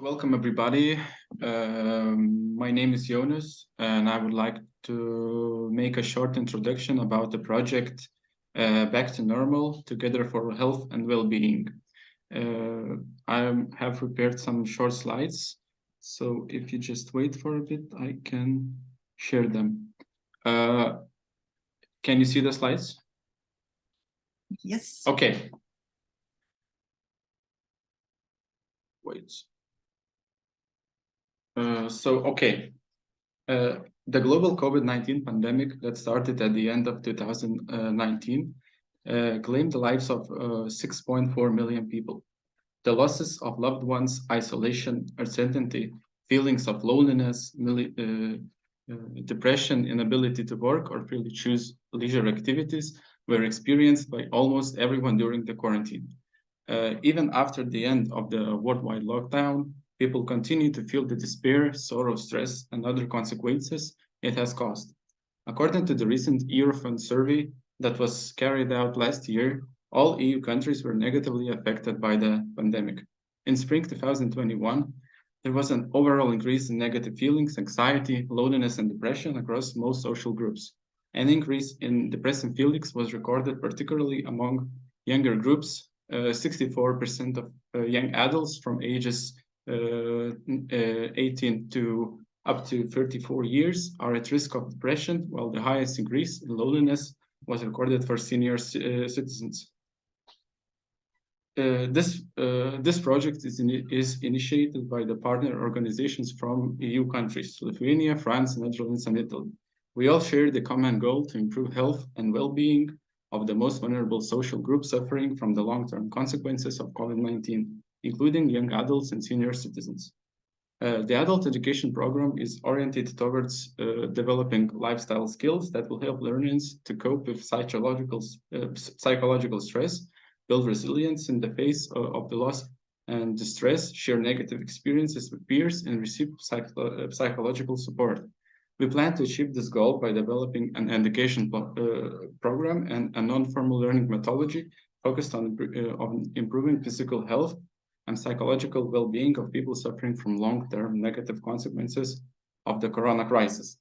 Welcome everybody. My name is Jonas, and I would like to make a short introduction about the project Back to Normal, Together for Health and Well-Being. I have prepared some short slides, so if you just wait for a bit, I can share them. Can you see the slides? Yes. Okay. Wait. The global COVID-19 pandemic that started at the end of 2019 claimed the lives of 6.4 million people. The losses of loved ones, isolation, uncertainty, feelings of loneliness, depression, inability to work or freely choose leisure activities were experienced by almost everyone during the quarantine. Even after the end of the worldwide lockdown, people continue to feel the despair, sorrow, stress, and other consequences it has caused. According to the recent Eurofund survey that was carried out last year, all EU countries were negatively affected by the pandemic. In spring 2021, there was an overall increase in negative feelings, anxiety, loneliness, and depression across most social groups. An increase in depressive feelings was recorded particularly among younger groups. 64% of young adults from ages 18 to up to 34 years are at risk of depression, while the highest increase in loneliness was recorded for senior citizens. This project is initiated by the partner organizations from EU countries, Lithuania, France, Netherlands, and Italy. We all share the common goal to improve health and well-being of the most vulnerable social groups suffering from the long-term consequences of COVID-19, including young adults and senior citizens. The adult education program is oriented towards developing lifestyle skills that will help learners to cope with psychological stress, build resilience in the face of the loss and distress, share negative experiences with peers, and receive psychological support. We plan to achieve this goal by developing an education program and a non-formal learning methodology focused on improving physical health and psychological well-being of people suffering from long-term negative consequences of the corona crisis.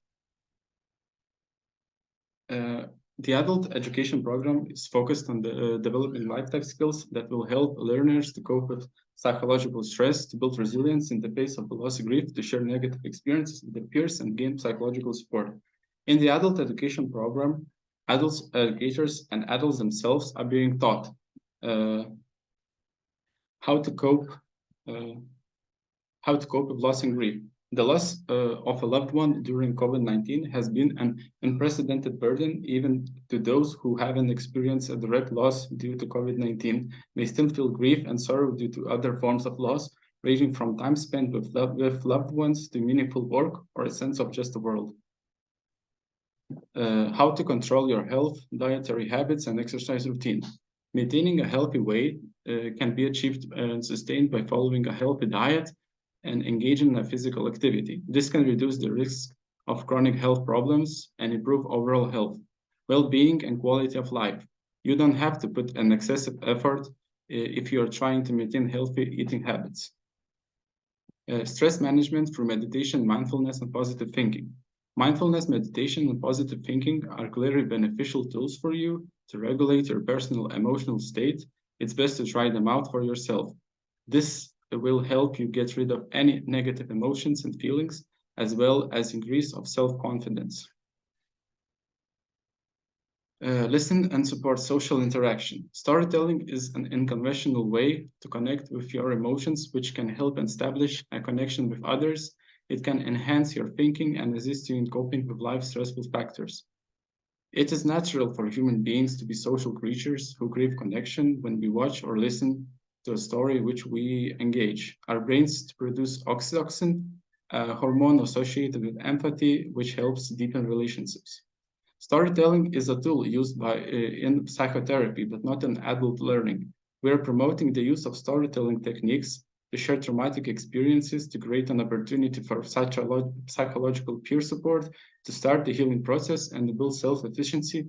The adult education program is focused on developing lifetime skills that will help learners to cope with psychological stress, to build resilience in the face of loss and grief, to share negative experiences with their peers, and gain psychological support. In the adult education program, adults, educators, and adults themselves are being taught how to cope with loss and grief. The loss of a loved one during COVID-19 has been an unprecedented burden. Even to those who haven't experienced a direct loss due to COVID-19 may still feel grief and sorrow due to other forms of loss, ranging from time spent with loved ones to meaningful work or a sense of just the world. How to control your health, dietary habits, and exercise routine. Maintaining a healthy weight can be achieved and sustained by following a healthy diet and engaging in a physical activity. This can reduce the risk of chronic health problems and improve overall health, well-being, and quality of life. You don't have to put an excessive effort if you are trying to maintain healthy eating habits. Stress management through meditation, mindfulness, and positive thinking. Mindfulness, meditation, and positive thinking are clearly beneficial tools for you to regulate your personal emotional state. It's best to try them out for yourself. This will help you get rid of any negative emotions and feelings, as well as increase of self-confidence. Listen and support social interaction. Storytelling is an unconventional way to connect with your emotions, which can help establish a connection with others. It can enhance your thinking and assist you in coping with life's stressful factors. It is natural for human beings to be social creatures who crave connection. When we watch or listen to a story which we engage, our brains produce oxytocin, a hormone associated with empathy, which helps deepen relationships. Storytelling is a tool used in psychotherapy, but not in adult learning. We are promoting the use of storytelling techniques to share traumatic experiences, to create an opportunity for psychological peer support, to start the healing process, and to build self-efficiency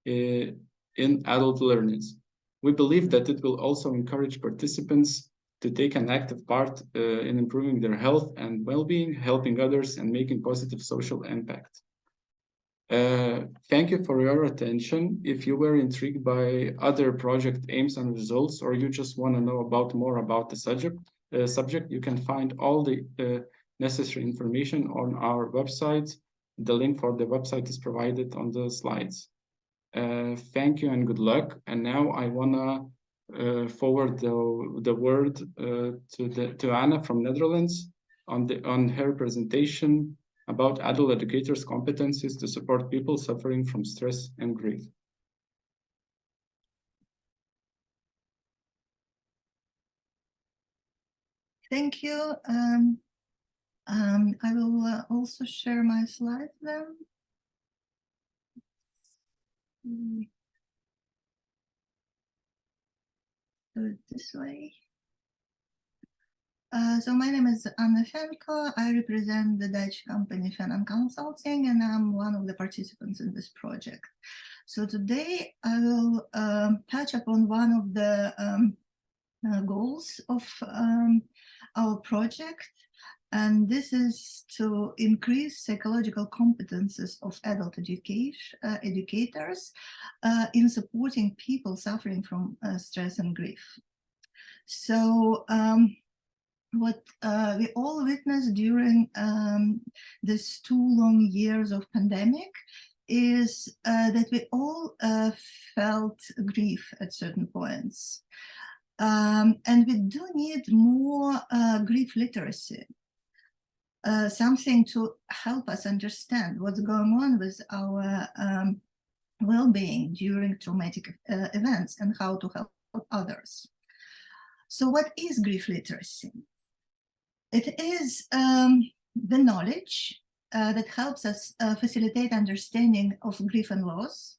in adult learners. We believe that it will also encourage participants to take an active part in improving their health and well-being, helping others, and making positive social impact. Thank you for your attention. If you were intrigued by other project aims and results, or you just want to know more about the subject, you can find all the necessary information on our website. The link for the website is provided on the slides. Thank you and good luck. And now I wanna forward the word to Anna from Netherlands on her presentation about adult educators' competencies to support people suffering from stress and grief. Thank you. I will also share my slides then. Do it this way. So my name is Anna Fenko. I represent the Dutch company Fenon Consulting, and I'm one of the participants in this project. So today I will touch upon one of the goals of our project, and this is to increase psychological competences of adult educators in supporting people suffering from stress and grief. So what we all witnessed during these 2 long years of pandemic is that we all felt grief at certain points. And we do need more grief literacy, something to help us understand what's going on with our well-being during traumatic events and how to help others. So what is grief literacy? It is the knowledge that helps us facilitate understanding of grief and loss.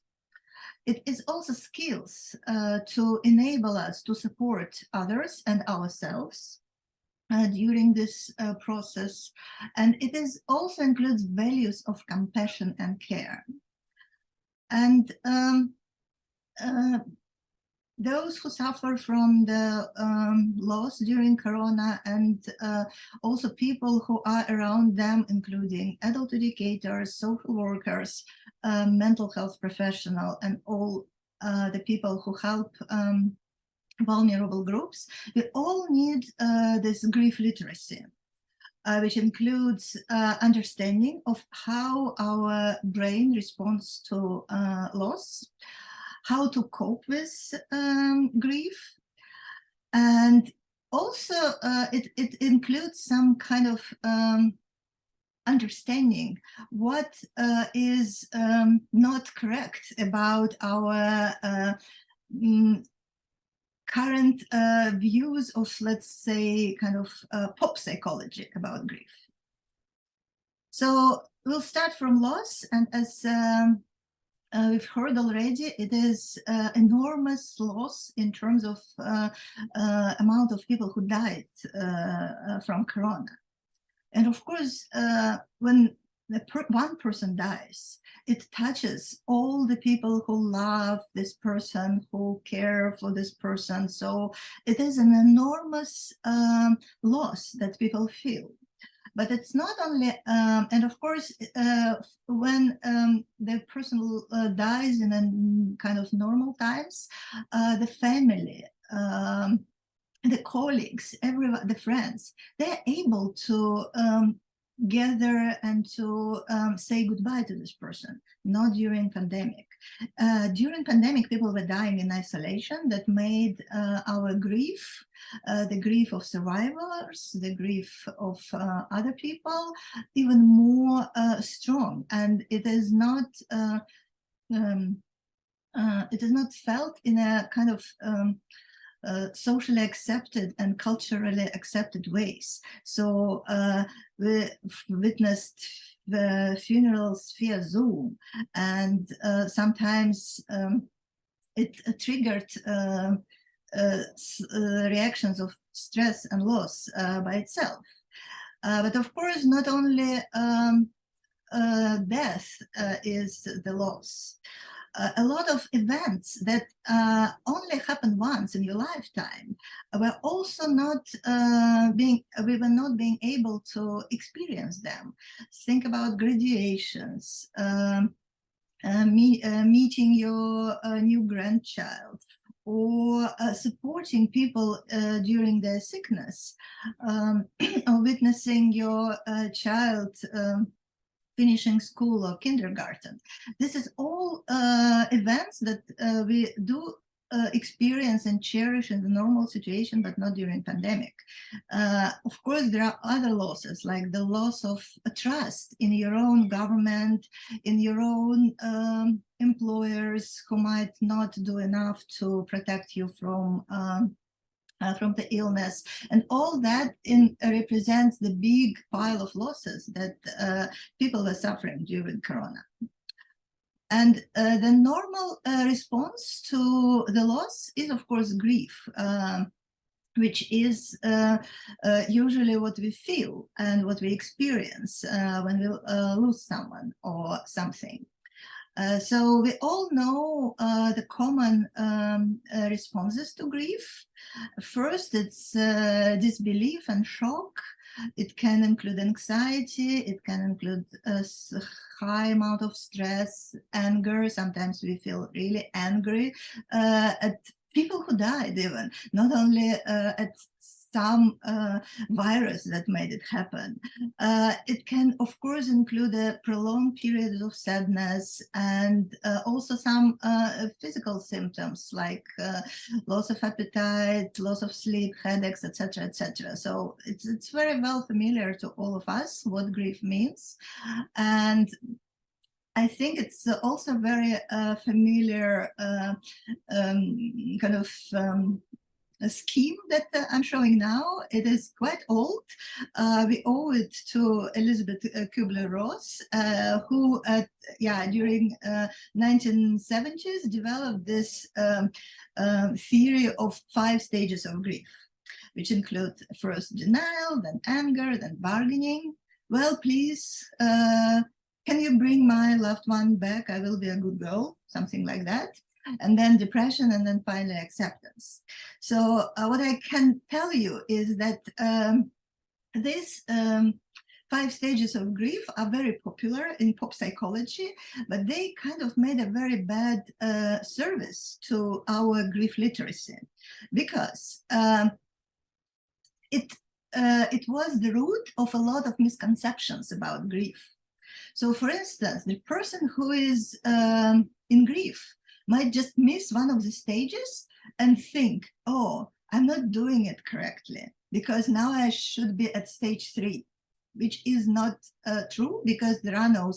It is also skills to enable us to support others and ourselves during this process. And it is also includes values of compassion and care. And those who suffer from the loss during Corona, and also people who are around them, including adult educators, social workers, mental health professionals, and all the people who help vulnerable groups, we all need this grief literacy, which includes understanding of how our brain responds to loss, how to cope with grief, and also it includes some kind of understanding what is not correct about our current views of, let's say, kind of pop psychology about grief. So we'll start from loss, and as we've heard already, it is enormous loss in terms of amount of people who died from Corona. And of course, when one person dies, it touches all the people who love this person, who care for this person. So it is an enormous loss that people feel. But it's not only, and of course, when the person dies in a kind of normal times, the family, the colleagues, everyone, the friends, they're able to gather and to say goodbye to this person, not during pandemic. During pandemic, people were dying in isolation. That made our grief, the grief of survivors, the grief of other people, even more strong. And it is not felt in a kind of socially accepted and culturally accepted ways. So we witnessed the funerals via Zoom, and sometimes it triggered reactions of stress and loss by itself. But of course, not only death is the loss. a lot of events that only happen once in your lifetime were also not we were not being able to experience them. Think about graduations, meeting your new grandchild, or supporting people during their sickness, or witnessing your child finishing school or kindergarten. This is all events that we do experience and cherish in the normal situation, but not during pandemic. Of course, there are other losses, like the loss of trust in your own government, in your own employers who might not do enough to protect you from the illness, and all that represents the big pile of losses that people were suffering during Corona. And the normal response to the loss is, of course, grief, which is usually what we feel and what we experience when we lose someone or something. So we all know the common responses to grief. First, it's disbelief and shock. It can include anxiety. It can include a high amount of stress, anger. Sometimes we feel really angry at people who died, even, not only at some virus that made it happen. It can, of course, include a prolonged period of sadness, and also some physical symptoms like loss of appetite, loss of sleep, headaches, etc., etc. So it's very well familiar to all of us what grief means. And I think it's also very familiar kind of a scheme that I'm showing now. It is quite old. We owe it to Elizabeth Kubler-Ross, who during 1970s developed this theory of 5 stages of grief, which include first denial, then anger, then bargaining. Well, please, can you bring my loved one back? I will be a good girl, something like that. And then depression, and then finally acceptance. So what I can tell you is that these 5 stages of grief are very popular in pop psychology, but they kind of made a very bad service to our grief literacy, because it was the root of a lot of misconceptions about grief. So, for instance, the person who is in grief might just miss one of the stages and think, oh, I'm not doing it correctly because now I should be at stage 3, which is not true, because there are no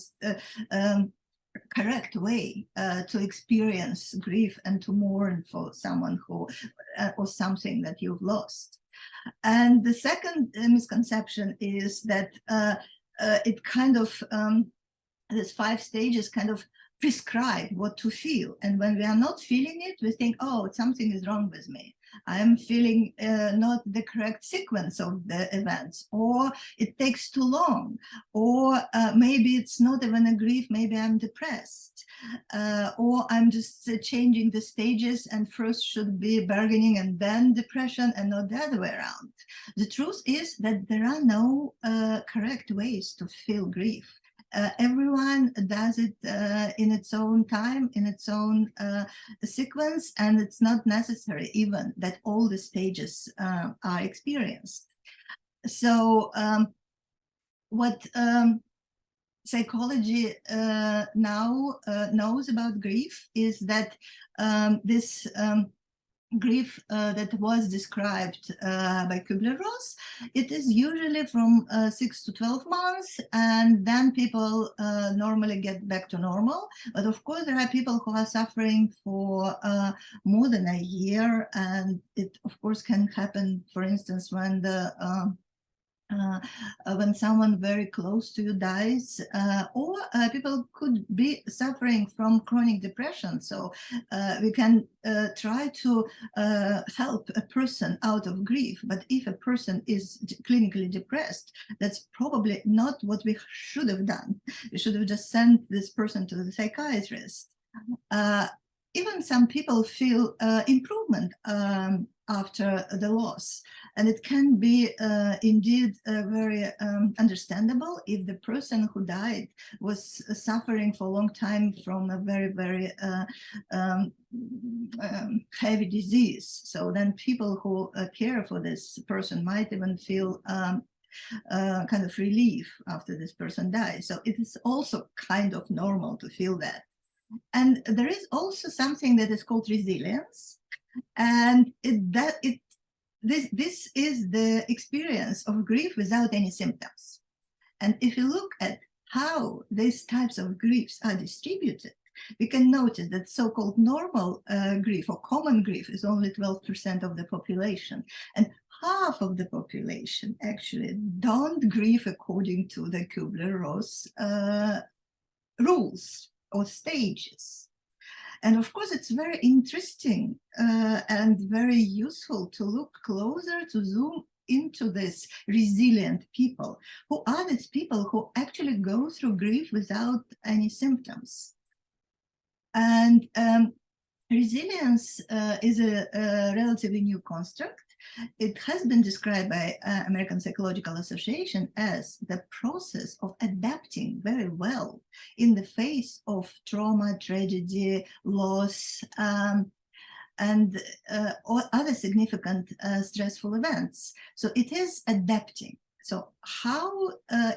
correct way to experience grief and to mourn for someone who or something that you've lost. And the second misconception is that it kind of, these 5 stages kind of prescribe what to feel. And when we are not feeling it, we think, oh, something is wrong with me. I'm feeling not the correct sequence of the events, or it takes too long, or maybe it's not even a grief, maybe I'm depressed, or I'm just changing the stages, and first should be bargaining and then depression, and not the other way around. The truth is that there are no correct ways to feel grief. Everyone does it in its own time, in its own sequence, and it's not necessary even that all the stages are experienced. So what psychology now knows about grief is that this grief that was described by Kubler-Ross, it is usually from 6 to 12 months, and then people normally get back to normal. But of course, there are people who are suffering for more than a year, and it of course can happen, for instance, when the when someone very close to you dies, or people could be suffering from chronic depression. So we can try to help a person out of grief. But if a person is clinically depressed, that's probably not what we should have done. We should have just sent this person to the psychiatrist. Even some people feel improvement after the loss. And it can be indeed very understandable if the person who died was suffering for a long time from a very, very heavy disease. So then people who care for this person might even feel kind of relief after this person dies. So it is also kind of normal to feel that. And there is also something that is called resilience, and this is the experience of grief without any symptoms. And if you look at how these types of griefs are distributed, we can notice that so-called normal grief or common grief is only 12% of the population, and half of the population actually don't grieve according to the Kubler-Ross rules or stages. And of course, it's very interesting and very useful to look closer, to zoom into this resilient people. Who are these people who actually go through grief without any symptoms? And resilience is a relatively new construct. It has been described by American Psychological Association as the process of adapting very well in the face of trauma, tragedy, loss, and other significant stressful events. So it is adapting. So how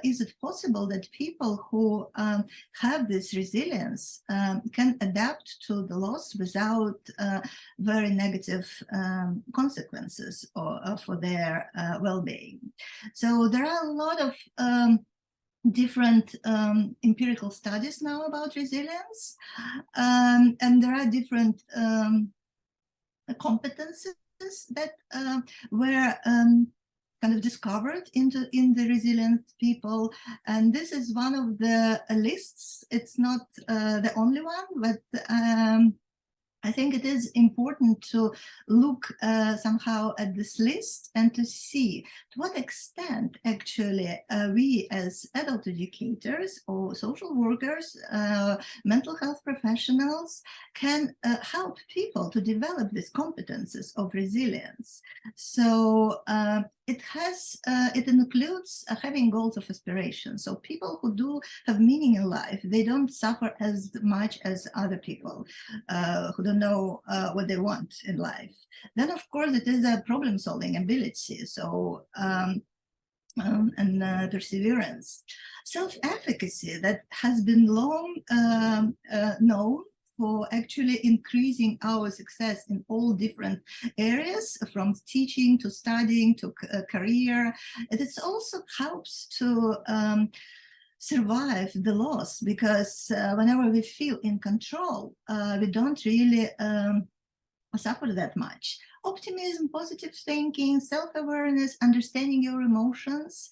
is it possible that people who have this resilience can adapt to the loss without very negative consequences for their well-being? So there are a lot of different empirical studies now about resilience, and there are different competences that were kind of discovered in the resilient people, and this is one of the lists. It's not the only one, but I think it is important to look somehow at this list and to see to what extent actually we as adult educators or social workers, mental health professionals can help people to develop these competences of resilience. So it includes having goals of aspiration. So people who do have meaning in life, they don't suffer as much as other people who don't know what they want in life. Then, of course, it is a problem-solving ability. So and perseverance, self-efficacy that has been long known for actually increasing our success in all different areas, from teaching to studying to career. It also helps to survive the loss, because whenever we feel in control, we don't really suffer that much. Optimism, positive thinking, self-awareness, understanding your emotions,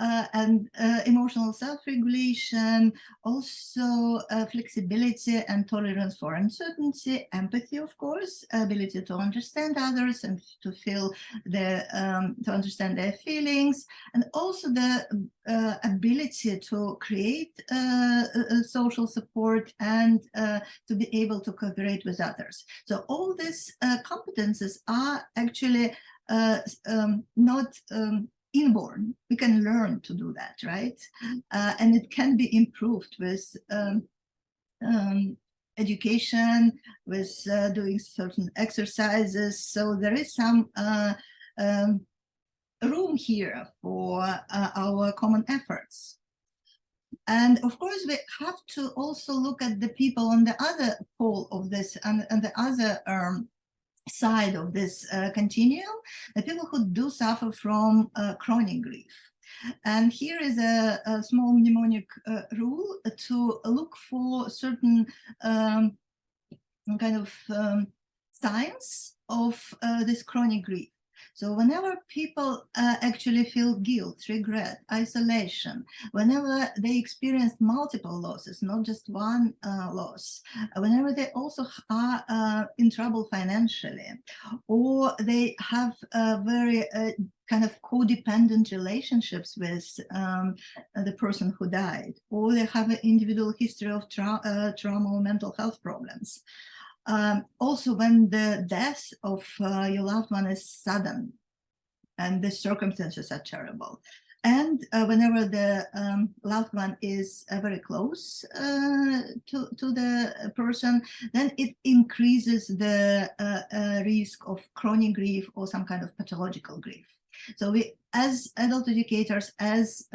and emotional self-regulation, also flexibility and tolerance for uncertainty, empathy, of course, ability to understand others and to feel to understand their feelings, and also the ability to create social support and to be able to cooperate with others. So all these competences are actually not inborn. We can learn to do that, right? And it can be improved with education, with doing certain exercises. So there is some room here for our common efforts. And of course, we have to also look at the people on the other pole of this and the other side of this continuum, the people who do suffer from chronic grief. And here is a small mnemonic rule to look for certain kind of signs of this chronic grief. So whenever people actually feel guilt, regret, isolation, whenever they experience multiple losses, not just one loss, whenever they also are in trouble financially, or they have very kind of codependent relationships with the person who died, or they have an individual history of trauma or mental health problems. Also, when the death of your loved one is sudden and the circumstances are terrible, and whenever the loved one is very close to the person, then it increases the risk of chronic grief or some kind of pathological grief. So we, as adult educators, as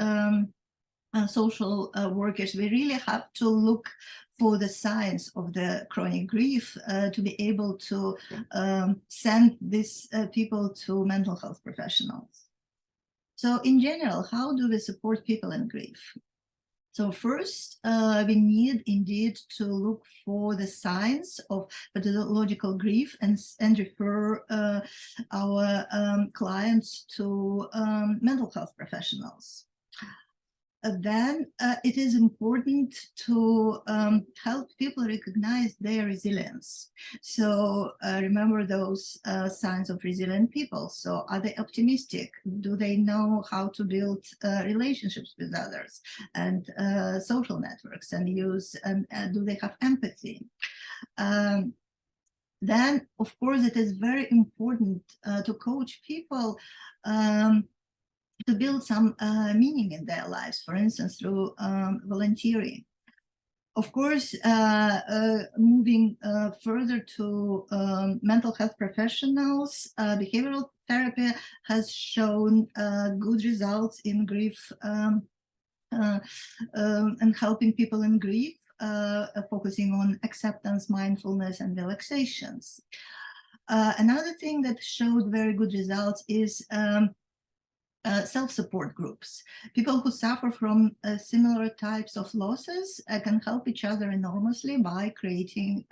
social workers, we really have to look for the signs of the chronic grief to be able to send these people to mental health professionals. So in general, how do we support people in grief? So first, we need indeed to look for the signs of pathological grief and refer our clients to mental health professionals. Then it is important to help people recognize their resilience. So remember those signs of resilient people. So are they optimistic? Do they know how to build relationships with others and social networks and use, and do they have empathy? Then, of course, it is very important to coach people to build some meaning in their lives, for instance, through volunteering. Of course, moving further to mental health professionals, behavioral therapy has shown good results in grief and helping people in grief, focusing on acceptance, mindfulness, and relaxations. Another thing that showed very good results is self-support groups. People who suffer from similar types of losses can help each other enormously by creating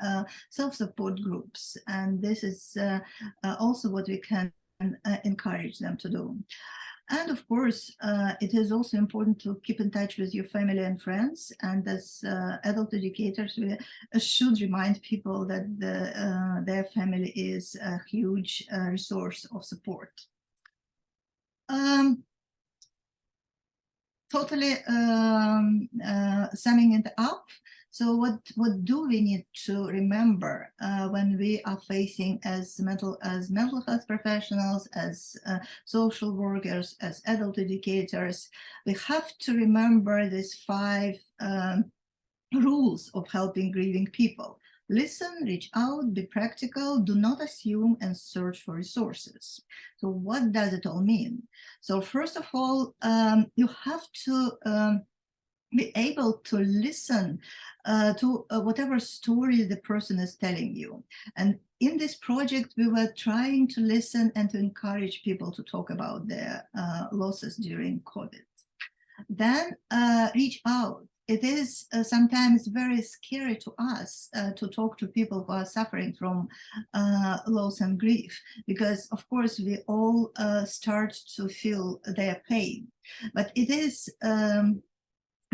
self-support groups. And this is also what we can encourage them to do. And of course, it is also important to keep in touch with your family and friends. And as adult educators, we should remind people that their family is a huge resource of support. Totally summing it up. So what do we need to remember when we are facing as mental health professionals, as social workers, as adult educators? We have to remember these 5 rules of helping grieving people. Listen, reach out, be practical, do not assume, and search for resources. So what does it all mean? So first of all, you have to be able to listen to whatever story the person is telling you. And in this project, we were trying to listen and to encourage people to talk about their losses during COVID. Then reach out. It is sometimes very scary to us to talk to people who are suffering from loss and grief, because of course we all start to feel their pain. But it is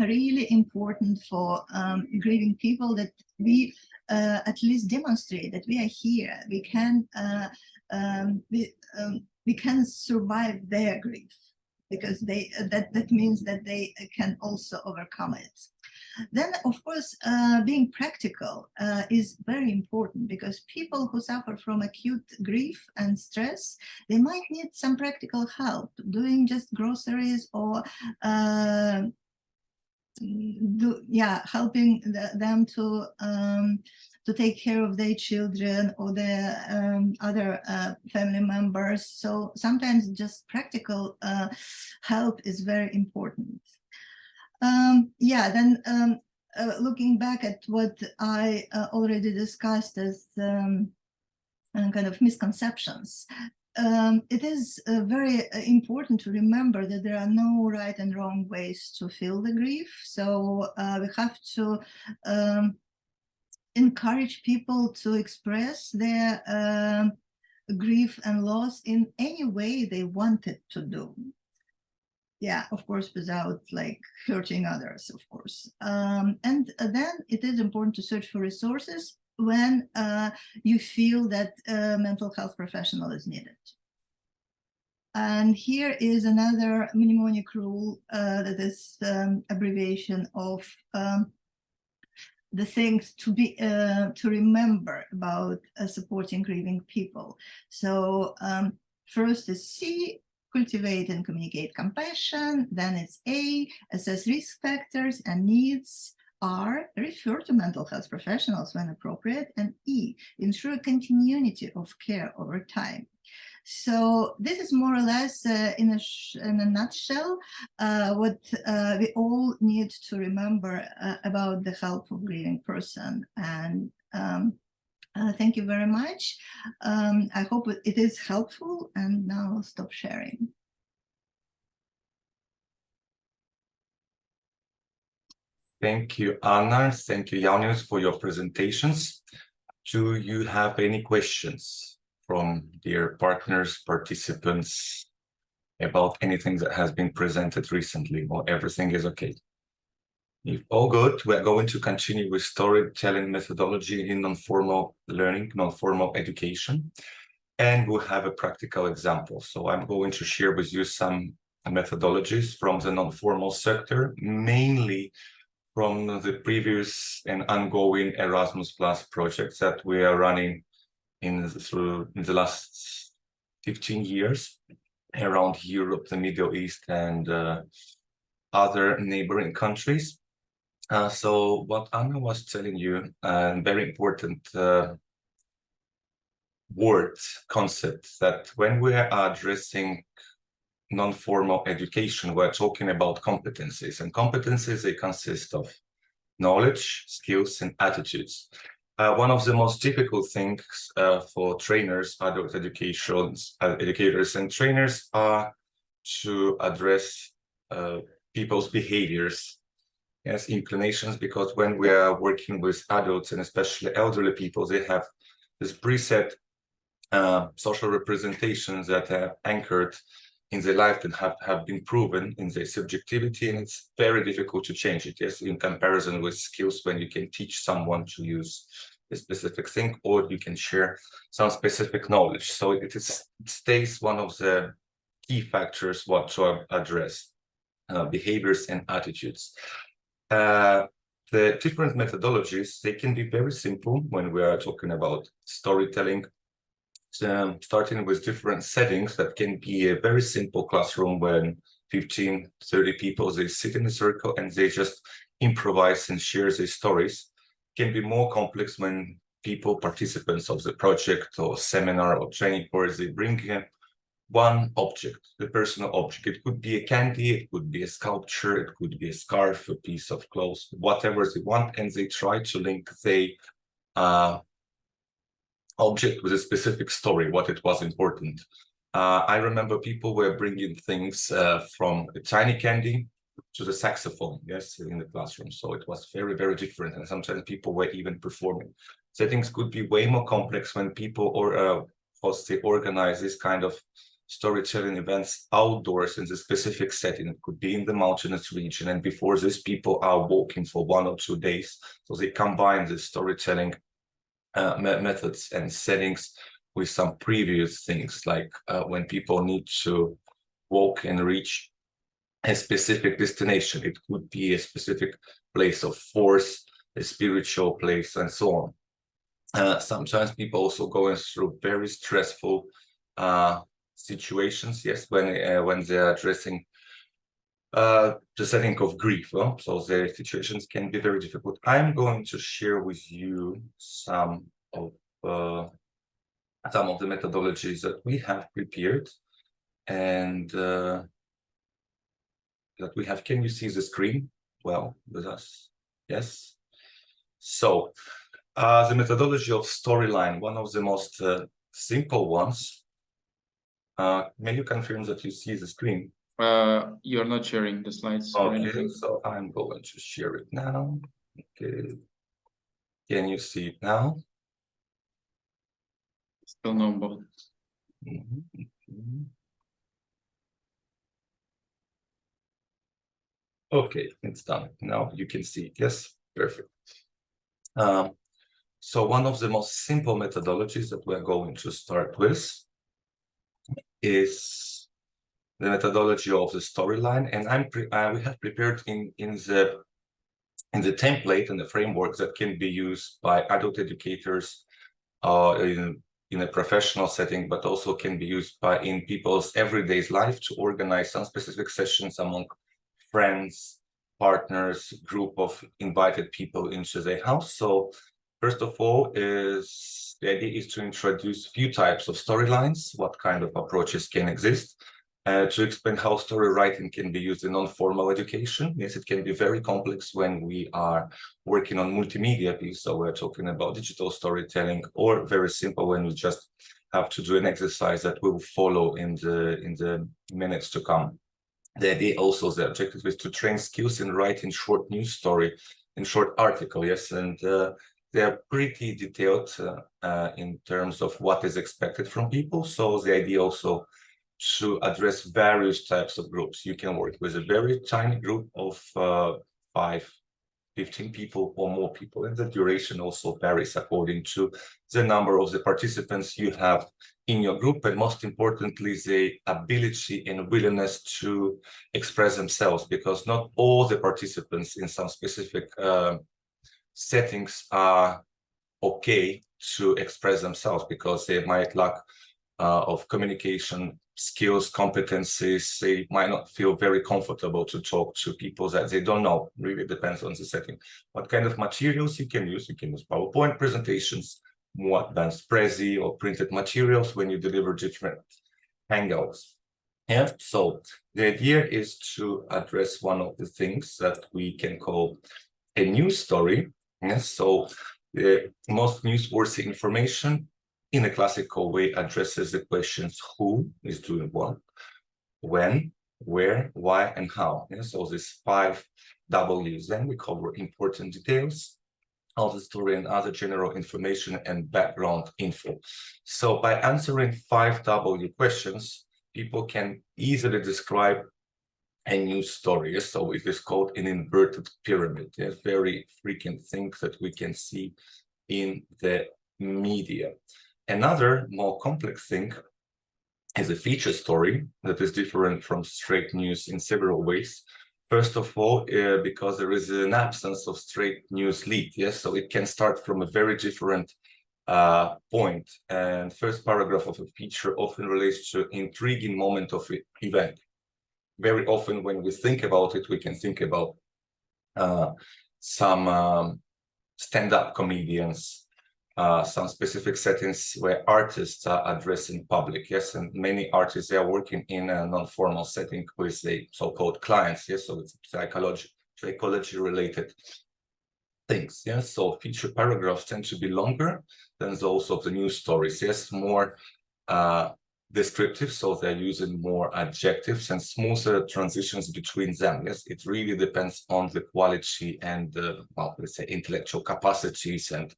really important for grieving people that we at least demonstrate that we are here. We can survive their grief, because that means that they can also overcome it. Then, of course, being practical is very important, because people who suffer from acute grief and stress, they might need some practical help doing just groceries or helping them to take care of their children or their other family members. So sometimes just practical help is very important. Then looking back at what I already discussed as kind of misconceptions, it is very important to remember that there are no right and wrong ways to feel the grief. So we have to encourage people to express their grief and loss in any way they wanted to do. Yeah, of course, without like hurting others, of course. And then it is important to search for resources when you feel that a mental health professional is needed. And here is another mnemonic rule that is abbreviation of the things to be to remember about supporting grieving people. So first is C, cultivate and communicate compassion. Then it's A, assess risk factors and needs. R, refer to mental health professionals when appropriate. And E, ensure continuity of care over time. So this is more or less in a nutshell what we all need to remember about the health of grieving person. And thank you very much. I hope it is helpful, and now I'll stop sharing. Thank you, Anna. Thank you, Jaunius, for your presentations. Do you have any questions from dear partners, participants, about anything that has been presented recently, or everything is okay? If all good, we're going to continue with storytelling methodology in non-formal learning, non-formal education, and we'll have a practical example. So I'm going to share with you some methodologies from the non-formal sector, mainly from the previous and ongoing Erasmus Plus projects that we are running in the last 15 years around Europe, the Middle East, and other neighboring countries. So what Anna was telling you, a very important word, concept, that when we are addressing non-formal education, we're talking about competencies, and competencies, they consist of knowledge, skills, and attitudes. One of the most difficult things for trainers, adult educators and trainers are to address people's behaviors, yes, inclinations, because when we are working with adults and especially elderly people, they have this preset social representations that have anchored in their life and have been proven in their subjectivity, and it's very difficult to change it, yes, in comparison with skills, when you can teach someone to use a specific thing, or you can share some specific knowledge. So it stays one of the key factors what to address, behaviors and attitudes. The different methodologies, they can be very simple when we are talking about storytelling, starting with different settings that can be a very simple classroom when 15, 30 people, they sit in a circle and they just improvise and share their stories. Can be more complex when people, participants of the project or seminar or training course, they bring in one object, the personal object. It could be a candy, it could be a sculpture, it could be a scarf, a piece of clothes, whatever they want, and they try to link the object with a specific story, what it was important. I remember people were bringing things from a tiny candy to the saxophone, yes, in the classroom. So it was very, very different. And sometimes people were even performing. Settings could be way more complex when people hosts, they organize this kind of storytelling events outdoors in the specific setting. It could be in the mountainous region. And before this, people are walking for 1 or 2 days. So they combine the storytelling methods and settings with some previous things, like when people need to walk and reach a specific destination. It could be a specific place of force, a spiritual place, and so on. Sometimes people also going through very stressful situations, yes, when they are addressing the setting of grief. So their situations can be very difficult. I'm going to share with you some of the methodologies that we have prepared and that we have. Can you see the screen well with us? Yes. So the methodology of storyline, one of the most simple ones. May you confirm that you see the screen? You're not sharing the slides or anything. So I'm going to share it now. Okay. Can you see it now? Still no both. Okay, it's done. Now you can see it. Yes, perfect. So one of the most simple methodologies that we're going to start with is the methodology of the storyline, and we have prepared in the template and the framework that can be used by adult educators in a professional setting, but also can be used in people's everyday life to organize some specific sessions among friends, partners, group of invited people into their house. So first of all, the idea is to introduce a few types of storylines, what kind of approaches can exist, to explain how story writing can be used in non-formal education. Yes, it can be very complex when we are working on multimedia piece, so we're talking about digital storytelling, or very simple when we just have to do an exercise that we will follow in the minutes to come. The idea also, the objective is to train skills in writing short news story, in short article, yes, and they're pretty detailed in terms of what is expected from people. So the idea also to address various types of groups. You can work with a very tiny group of 5, 15 people or more people, and the duration also varies according to the number of the participants you have in your group, and most importantly, the ability and willingness to express themselves, because not all the participants in some specific settings are okay to express themselves, because they might lack of communication skills, competencies. They might not feel very comfortable to talk to people that they don't know. Really depends on the setting. What kind of materials you can use? You can use PowerPoint presentations, more advanced Prezi or printed materials when you deliver different hangouts. Yeah, so the idea is to address one of the things that we can call a news story. Yes, so the most newsworthy information in a classical way addresses the questions who is doing what, when, where, why, and how. Yeah, so these 5 W's. Then we cover important details of the story and other general information and background info. So by answering 5 W questions, people can easily describe a news story. So it is called an inverted pyramid. A very frequent thing that we can see in the media. Another more complex thing is a feature story that is different from straight news in several ways. First of all, because there is an absence of straight news lead. Yes, so it can start from a very different point. And first paragraph of a feature often relates to intriguing moment of an event. Very often when we think about it, we can think about some stand-up comedians, some specific settings where artists are addressing public. Yes, and many artists, they are working in a non-formal setting with the so-called clients. Yes, so it's psychology related things. Yes, so feature paragraphs tend to be longer than those of the news stories. Yes, more descriptive, so they're using more adjectives and smoother transitions between them. Yes, it really depends on the quality and well, let's say intellectual capacities and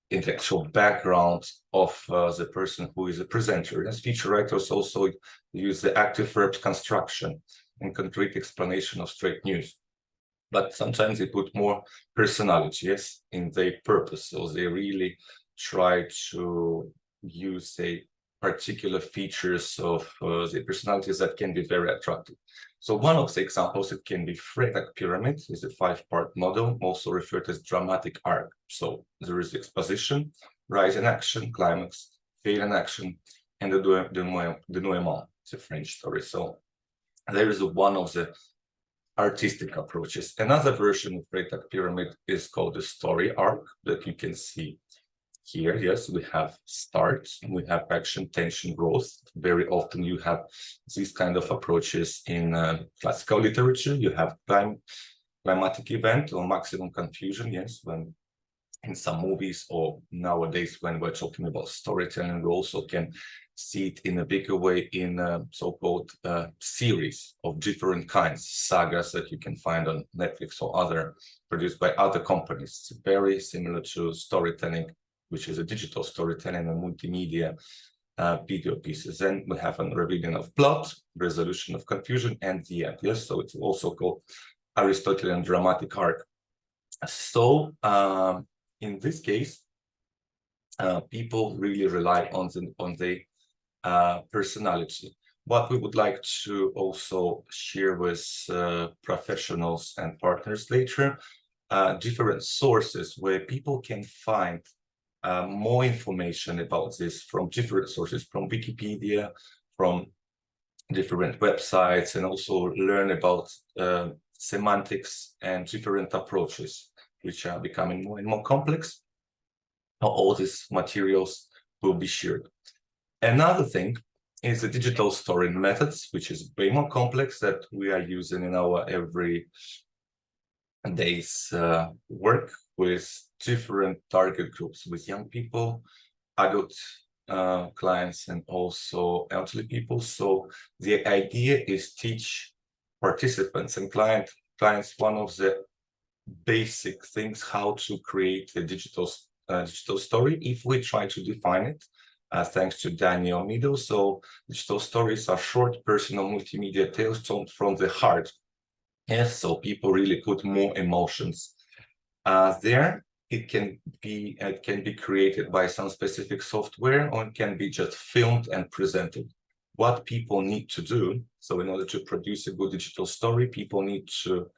intellectual background of the person who is a presenter. As feature writers also use the active verbs construction and concrete explanation of straight news. But sometimes they put more personality, yes, in their purpose. So they really try to use a particular features of the personalities that can be very attractive. So one of the examples, it can be Freytag pyramid, is a 5-part model, also referred as dramatic arc. So there is exposition, rise in action, climax, fail in action, and the denouement. It's a French story. So there is one of the artistic approaches. Another version of Freytag pyramid is called the story arc that you can see here. Yes, we have start, we have action, tension, growth. Very often you have these kind of approaches in classical literature. You have climatic event or maximum confusion. Yes, when in some movies, or nowadays when we're talking about storytelling, we also can see it in a bigger way in so-called series of different kinds, sagas that you can find on Netflix or other produced by other companies. It's very similar to storytelling, which is a digital storytelling and multimedia video pieces. Then we have a revealing of plot, resolution of confusion, and the end. Yes, so it's also called Aristotelian dramatic arc. So in this case, people really rely on the personality. What we would like to also share with professionals and partners later, different sources where people can find more information about this from different sources, from Wikipedia, from different websites, and also learn about semantics and different approaches, which are becoming more and more complex. All these materials will be shared. Another thing is the digital story methods, which is way more complex that we are using in our every day's work with different target groups, with young people, adult clients, and also elderly people. So the idea is teach participants and clients one of the basic things how to create a digital story if we try to define it. Thanks to Daniel Meadows. So digital stories are short personal multimedia tales told from the heart. Yes, so people really put more emotions there. It can be created by some specific software, or it can be just filmed and presented. What people need to do, so in order to produce a good digital story, people need to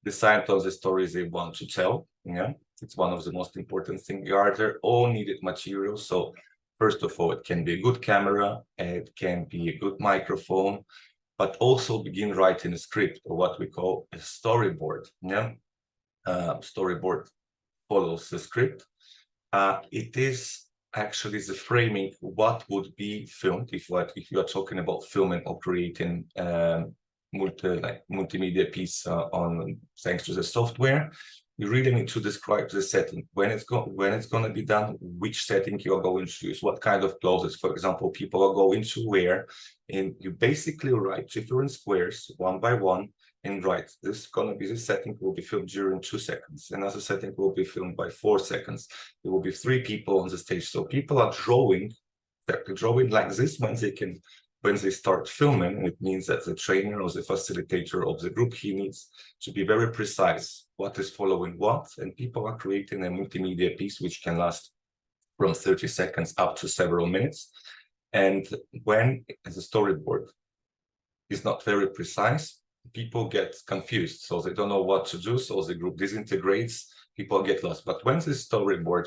decide on the stories they want to tell. Yeah, it's one of the most important things. Gather all needed materials. So first of all, it can be a good camera, it can be a good microphone, but also begin writing a script, or what we call a storyboard. Yeah, storyboard follows the script. It is actually the framing what would be filmed if you are talking about filming or creating multimedia piece on thanks to the software. You really need to describe the setting, when it's going to be done, which setting you are going to use, what kind of clothes, for example, people are going to wear, and you basically write different squares one by one and write this is going to be, this setting will be filmed during 2 seconds, another setting will be filmed by 4 seconds. There will be 3 people on the stage, so people are drawing like this when they start filming. It means that the trainer or the facilitator of the group, he needs to be very precise what is following what, and people are creating a multimedia piece which can last from 30 seconds up to several minutes. And when the storyboard is not very precise, people get confused, so they don't know what to do, so the group disintegrates, people get lost. But when the storyboard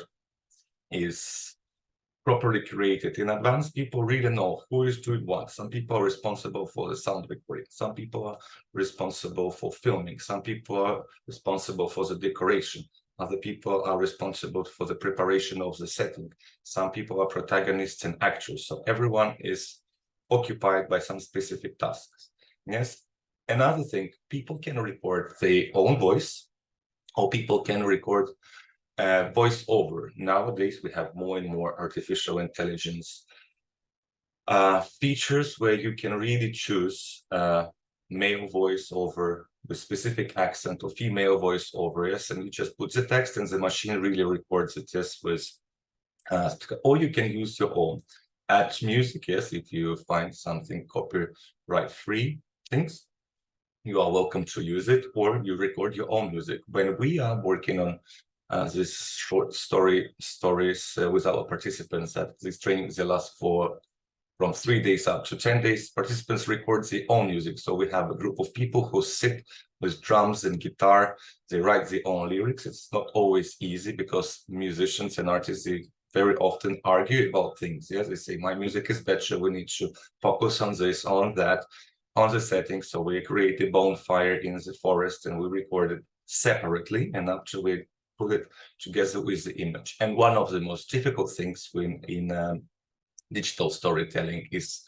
is properly created in advance, people really know who is doing what. Some people are responsible for the sound recording, some people are responsible for filming, some people are responsible for the decoration, other people are responsible for the preparation of the setting, some people are protagonists and actors. So everyone is occupied by some specific tasks. Yes. Another thing, people can record their own voice, or people can record voice over. Nowadays, we have more and more artificial intelligence features where you can really choose male voice over with specific accent, or female voice over, yes, and you just put the text and the machine really records it, yes, with or you can use your own. Add music, yes, if you find something copyright free things, you are welcome to use it, or you record your own music. When we are working on this short stories with our participants, that these trainings, they last from 3 days up to 10 days. Participants record their own music. So we have a group of people who sit with drums and guitar. They write their own lyrics. It's not always easy because musicians and artists, they very often argue about things. Yes, they say, my music is better, we need to focus on this, on that, on the setting. So we create a bonfire in the forest and we record it separately, and after we put it together with the image. And one of the most difficult things in digital storytelling is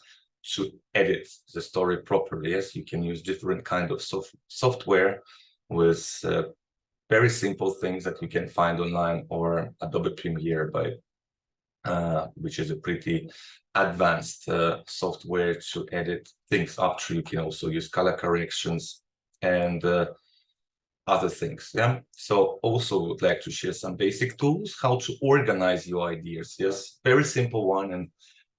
to edit the story properly. Yes, you can use different kind of software with very simple things that you can find online, or Adobe Premiere which is a pretty advanced software to edit things. After, you can also use color corrections and other things. Yeah, so also would like to share some basic tools how to organize your ideas. Yes, very simple one and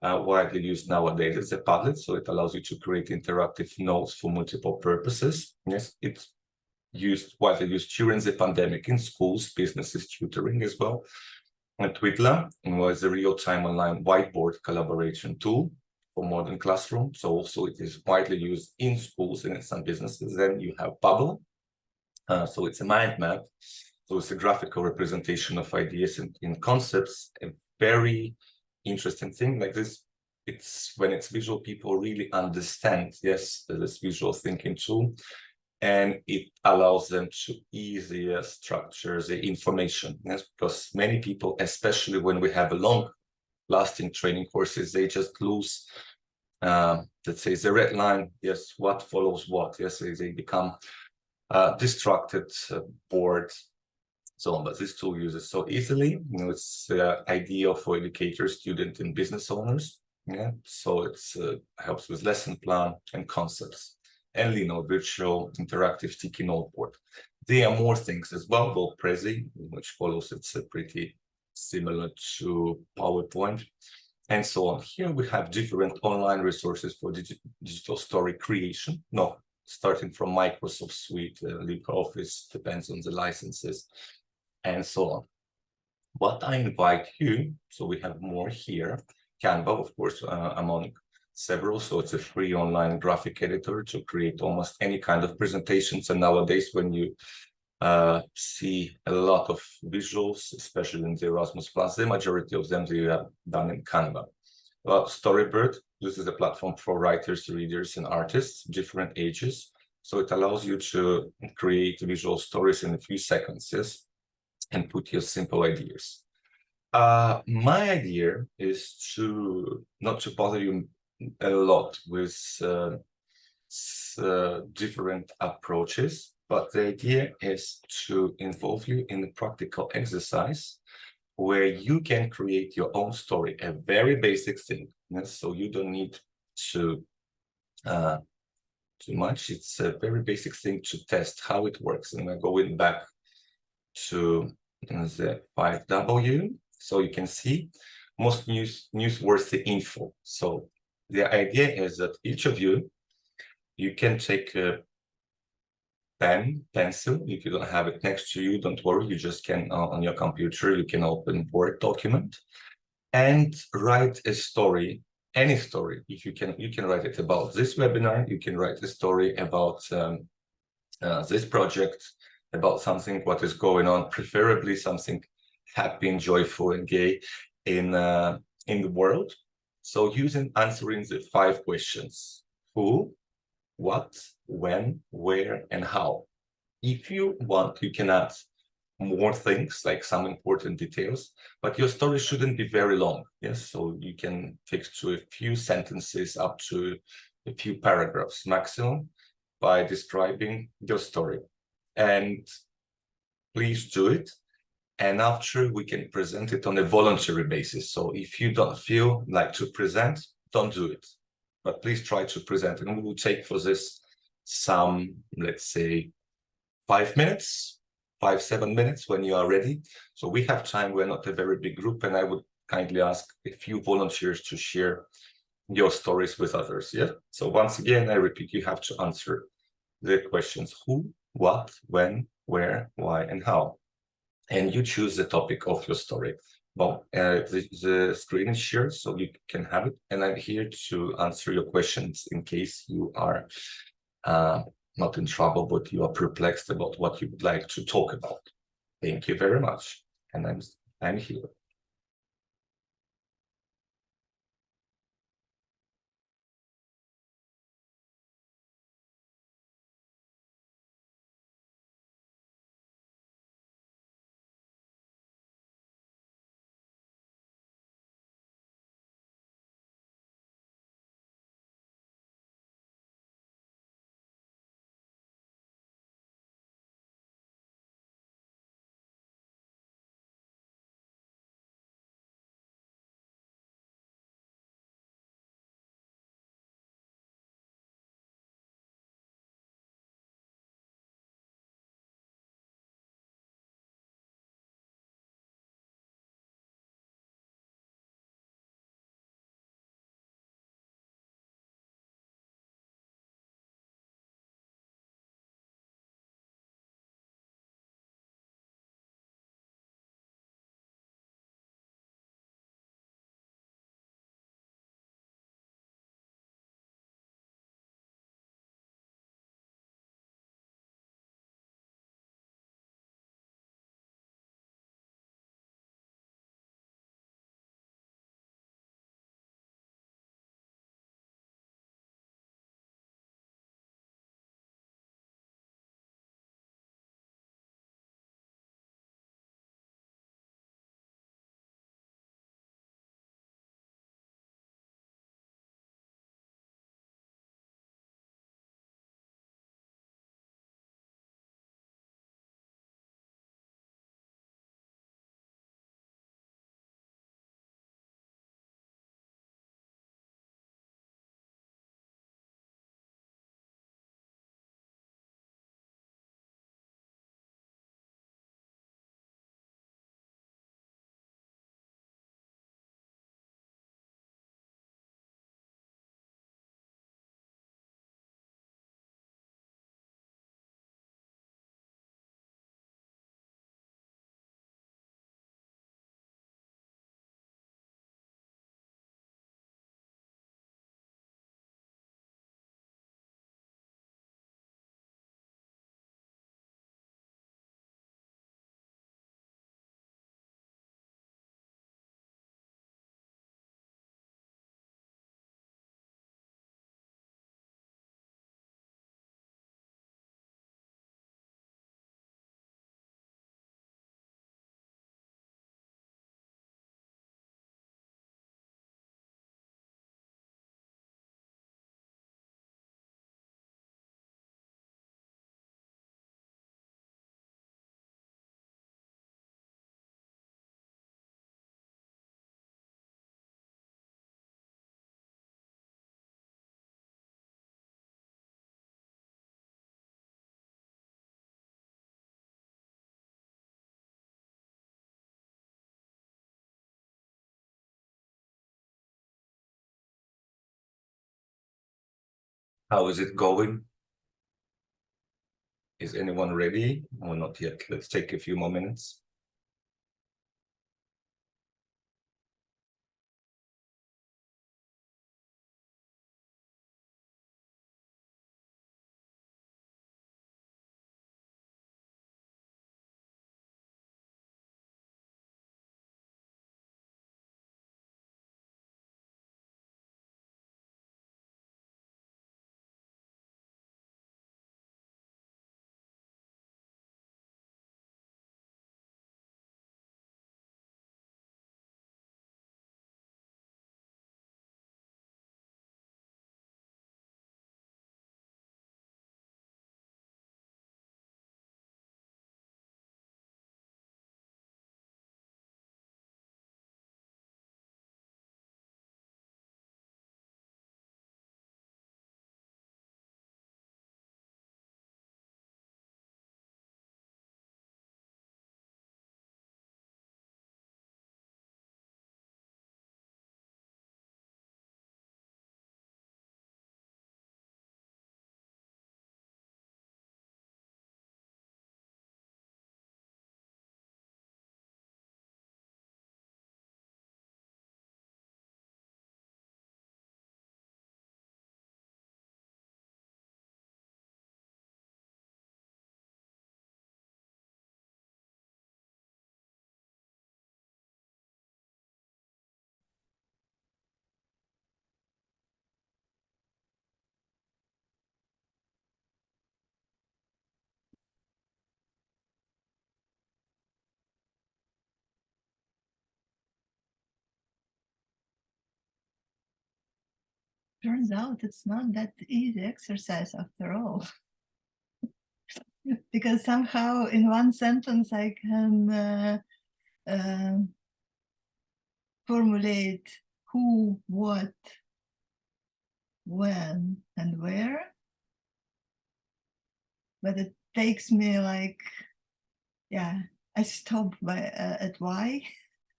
widely used nowadays. It's a Padlet, so it allows you to create interactive notes for multiple purposes. Yes, it's widely used during the pandemic in schools, businesses, tutoring as well. And Twitla was a real-time online whiteboard collaboration tool for modern classroom. So also it is widely used in schools and in some businesses. Then you have Bubble. So it's a mind map. So it's a graphical representation of ideas and concepts. A very interesting thing like this. It's when it's visual, people really understand, yes, this visual thinking tool, and it allows them to easier structure the information. Yes, because many people, especially when we have a long lasting training courses, they just lose, let's say, the red line. Yes, what follows what. Yes, they become distracted, bored, so on. But this tool uses so easily. It's ideal for educators, students, and business owners. Yeah, so it's helps with lesson plan and concepts. And virtual interactive sticky note board. There are more things as well. Go Prezi, which follows. It's pretty similar to PowerPoint, and so on. Here we have different online resources for digital story creation. No, starting from Microsoft Suite, LibreOffice, depends on the licenses, and so on. What I invite you, so we have more here. Canva, of course, among several. So it's a free online graphic editor to create almost any kind of presentations. And nowadays, when you see a lot of visuals, especially in the Erasmus Plus, the majority of them they are done in Canva. Storybird, this is a platform for writers, readers, and artists, different ages. So it allows you to create visual stories in a few seconds, yes, and put your simple ideas. My idea is to not to bother you a lot with different approaches, but the idea is to involve you in a practical exercise where you can create your own story, a very basic thing. Yes? So you don't need to too much. It's a very basic thing to test how it works. And we're going back to the 5W. So you can see most newsworthy info. So the idea is that each of you can take a pen, pencil. If you don't have it next to you, don't worry. You just can, on your computer, you can open Word document and write a story, any story. If you can write it about this webinar. You can write a story about this project, about something what is going on, preferably something happy and joyful and gay in the world. So answering the 5 questions: who, what, when, where, and how. If you want, you can add more things, like some important details, but your story shouldn't be very long. Yes, so you can fix to a few sentences up to a few paragraphs maximum by describing your story. And please do it. And after, we can present it on a voluntary basis. So if you don't feel like to present, don't do it. But please try to present. And we will take for this some, let's say, 5 minutes, 7 minutes when you are ready. So we have time. We're not a very big group. And I would kindly ask a few volunteers to share your stories with others. Yeah. So once again, I repeat, you have to answer the questions: who, what, when, where, why, and how. And you choose the topic of your story. Well, the screen is shared, so you can have it. And I'm here to answer your questions in case you are not in trouble, but you are perplexed about what you would like to talk about. Thank you very much. And I'm here. How is it going? Is anyone ready? Or not yet? Let's take a few more minutes. Turns out it's not that easy exercise after all. Because somehow in one sentence I can formulate who, what, when, and where. But it takes me like, yeah, I stop at why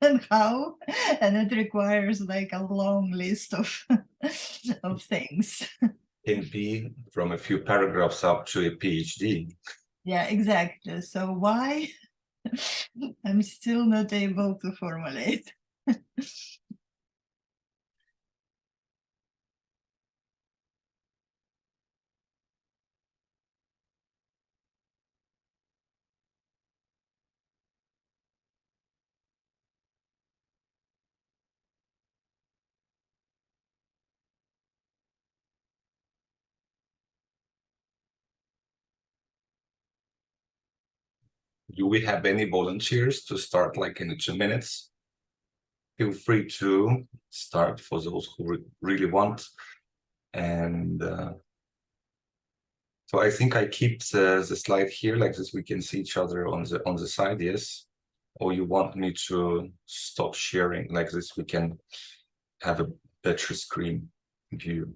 and how, and it requires like a long list of of things. Can be from a few paragraphs up to a PhD. Yeah, exactly. So why I'm still not able to formulate. Do we have any volunteers to start like in 2 minutes? Feel free to start for those who really want. And so I think I keep the slide here like this. We can see each other on the side, yes? Or you want me to stop sharing like this? We can have a better screen view.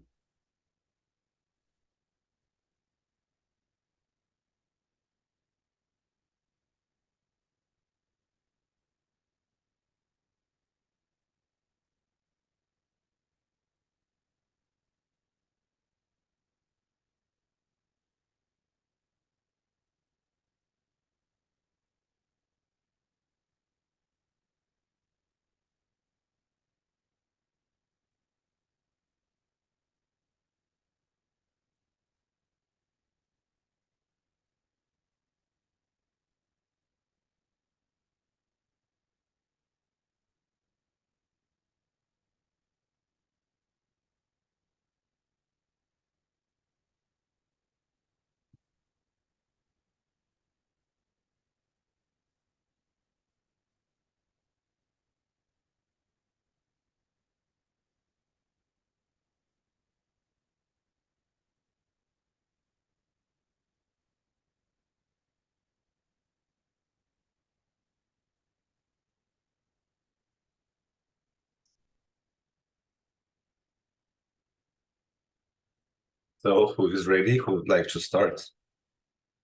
So who is ready? Who would like to start?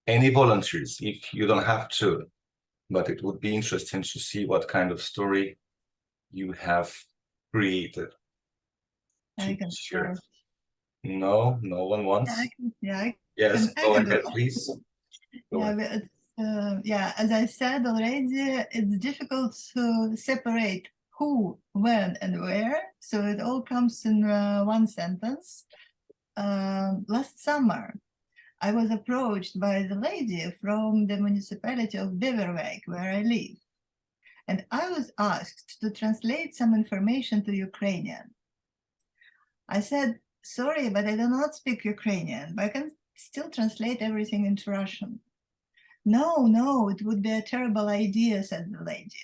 Any volunteers, if you don't have to, but it would be interesting to see what kind of story you have created. I can Sure. start. No, no one wants. I Yes, I go can do ahead, that. please. Go Yeah, ahead. but yeah, as I said already, it's difficult to separate who, when, and where. So it all comes in one sentence. Last summer, I was approached by the lady from the municipality of Beverwijk, where I live. And I was asked to translate some information to Ukrainian. I said, sorry, but I do not speak Ukrainian, but I can still translate everything into Russian. No, it would be a terrible idea, said the lady.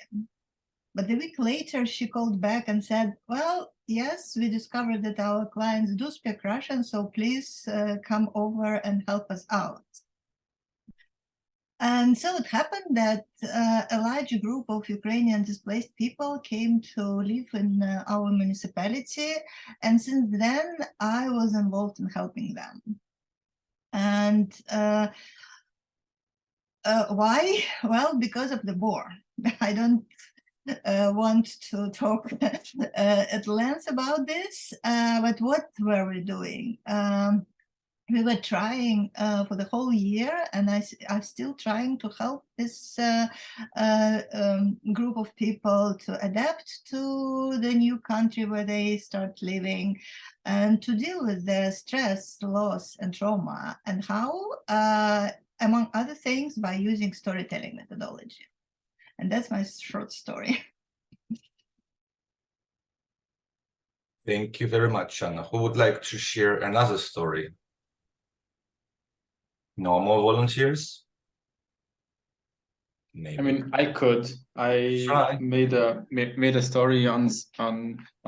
But a week later, she called back and said, well, yes, we discovered that our clients do speak Russian, so please come over and help us out. And so it happened that a large group of Ukrainian displaced people came to live in our municipality. And since then, I was involved in helping them. And why? Well, because of the war. I don't want to talk at length about this, but what were we doing? We were trying for the whole year, and I'm still trying to help this group of people to adapt to the new country where they start living and to deal with their stress, loss, and trauma, and how, among other things, by using storytelling methodology. And that's my short story. Thank you very much, Anna. Who would like to share another story? No more volunteers? Maybe. I mean, I could. I Try. made a story on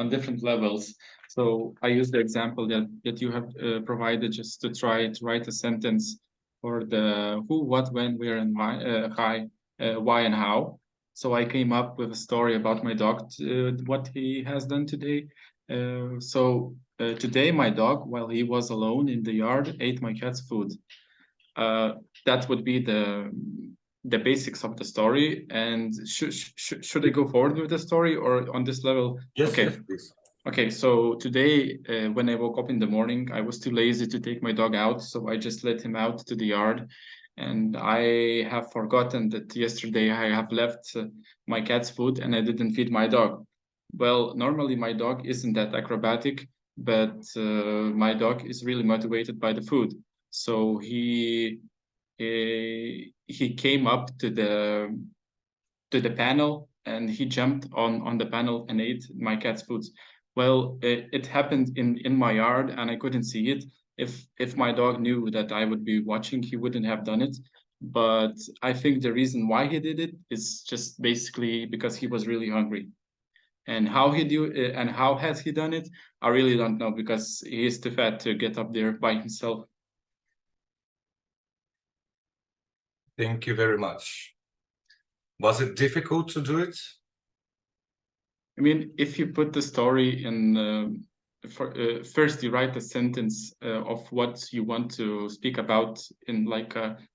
different levels. So I used the example that you have provided just to try to write a sentence for the who, what, when, where, and why, and how. So I came up with a story about my dog, what he has done today. Today my dog, while he was alone in the yard, ate my cat's food. That would be the basics of the story. And should I go forward with the story, or on this level? Yes, okay. yes, please. Okay, so today when I woke up in the morning, I was too lazy to take my dog out, so I just let him out to the yard. And I have forgotten that yesterday I have left my cat's food and I didn't feed my dog. Well, normally my dog isn't that acrobatic, but my dog is really motivated by the food. So he came up to the panel, and he jumped on the panel and ate my cat's food. Well, it happened in my yard, and I couldn't see it. If my dog knew that I would be watching, he wouldn't have done it. But I think the reason why he did it is just basically because he was really hungry. And how has he done it? I really don't know, because he is too fat to get up there by himself. Thank you very much. Was it difficult to do it? I mean, if you put the story in, first you write a sentence of what you want to speak about in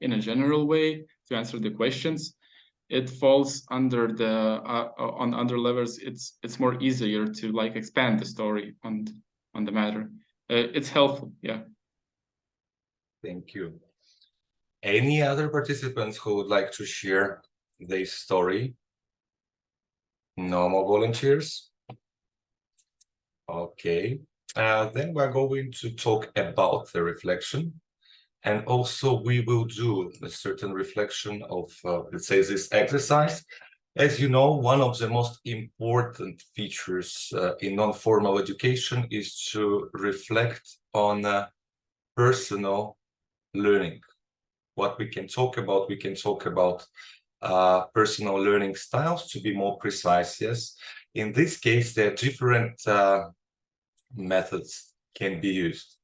in a general way to answer the questions, it falls under the on other levels. It's more easier to expand the story on the matter. It's helpful, yeah. Thank you. Any other participants who would like to share their story? No more volunteers? Okay, then we're going to talk about the reflection. And also we will do a certain reflection of, let's say, this exercise. As you know, one of the most important features in non-formal education is to reflect on personal learning. What we can talk about personal learning styles, to be more precise. Yes, in this case, there are different methods can be used.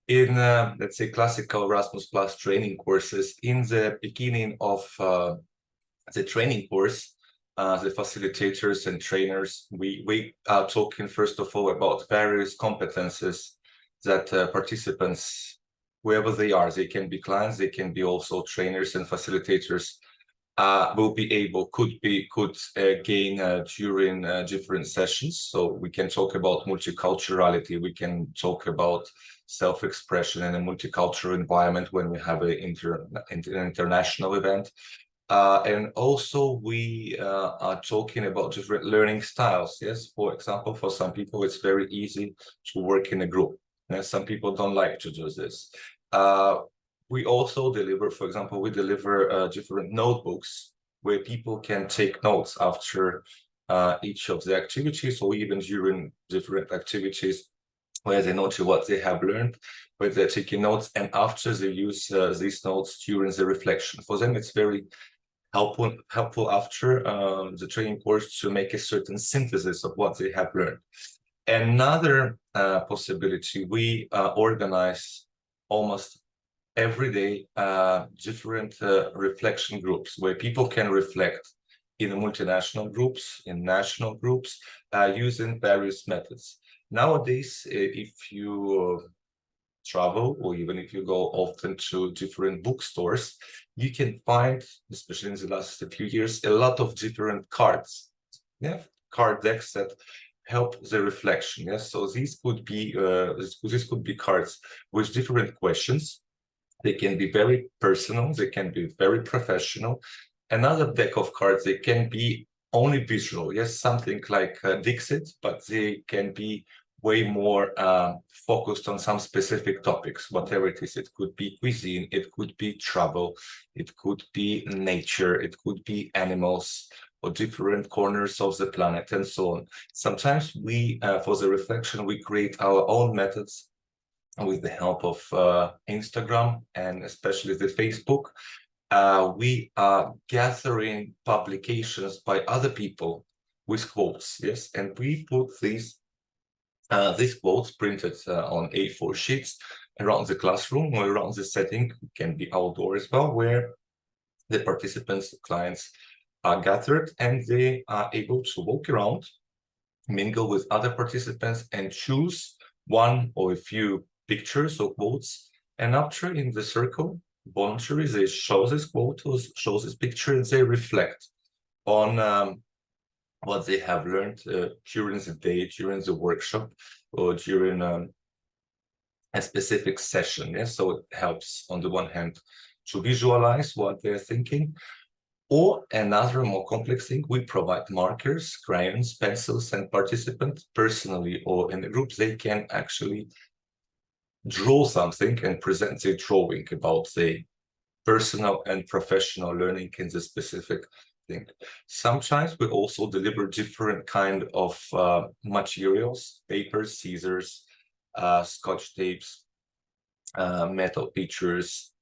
In, let's say, classical Erasmus Plus training courses, in the beginning of the training course, the facilitators and trainers, we are talking first of all about various competences that participants, wherever they are, they can be clients, they can be also trainers and facilitators, could gain during different sessions. So we can talk about multiculturality, we can talk about self-expression in a multicultural environment when we have an international event. And also we are talking about different learning styles. Yes, for example, for some people it's very easy to work in a group. Some people don't like to do this. We also deliver, for example, we deliver different notebooks where people can take notes after each of the activities, or even during different activities, where they note what they have learned, where they're taking notes, and after they use these notes during the reflection. For them, it's very helpful after the training course to make a certain synthesis of what they have learned. Another possibility, we organize almost every day different reflection groups where people can reflect in multinational groups, in national groups, using various methods. Nowadays, if you travel, or even if you go often to different bookstores, you can find, especially in the last few years, a lot of different cards, card decks that help the reflection. Yes, so these could be cards with different questions. They can be very personal, they can be very professional. Another deck of cards, they can be only visual, yes, something like Dixit, but they can be way more focused on some specific topics, whatever it is. It could be cuisine, it could be travel, it could be nature, it could be animals, or different corners of the planet, and so on. Sometimes we, for the reflection, we create our own methods with the help of Instagram and especially the Facebook. We are gathering publications by other people with quotes, yes, and we put these quotes printed on A4 sheets around the classroom or around the setting. It can be outdoor as well, where the participants, the clients are gathered, and they are able to walk around, mingle with other participants, and choose one or a few pictures or quotes. And after, in the circle, voluntarily, they show this quote or show this picture, and they reflect on what they have learned during the day, during the workshop, or during a specific session. Yes, so it helps on the one hand to visualize what they're thinking. Or another more complex thing, we provide markers, crayons, pencils, and participants personally or in a group, they can actually draw something and present their drawing about the personal and professional learning in the specific thing. Sometimes we also deliver different kind of materials, papers, scissors, scotch tapes, metal pictures,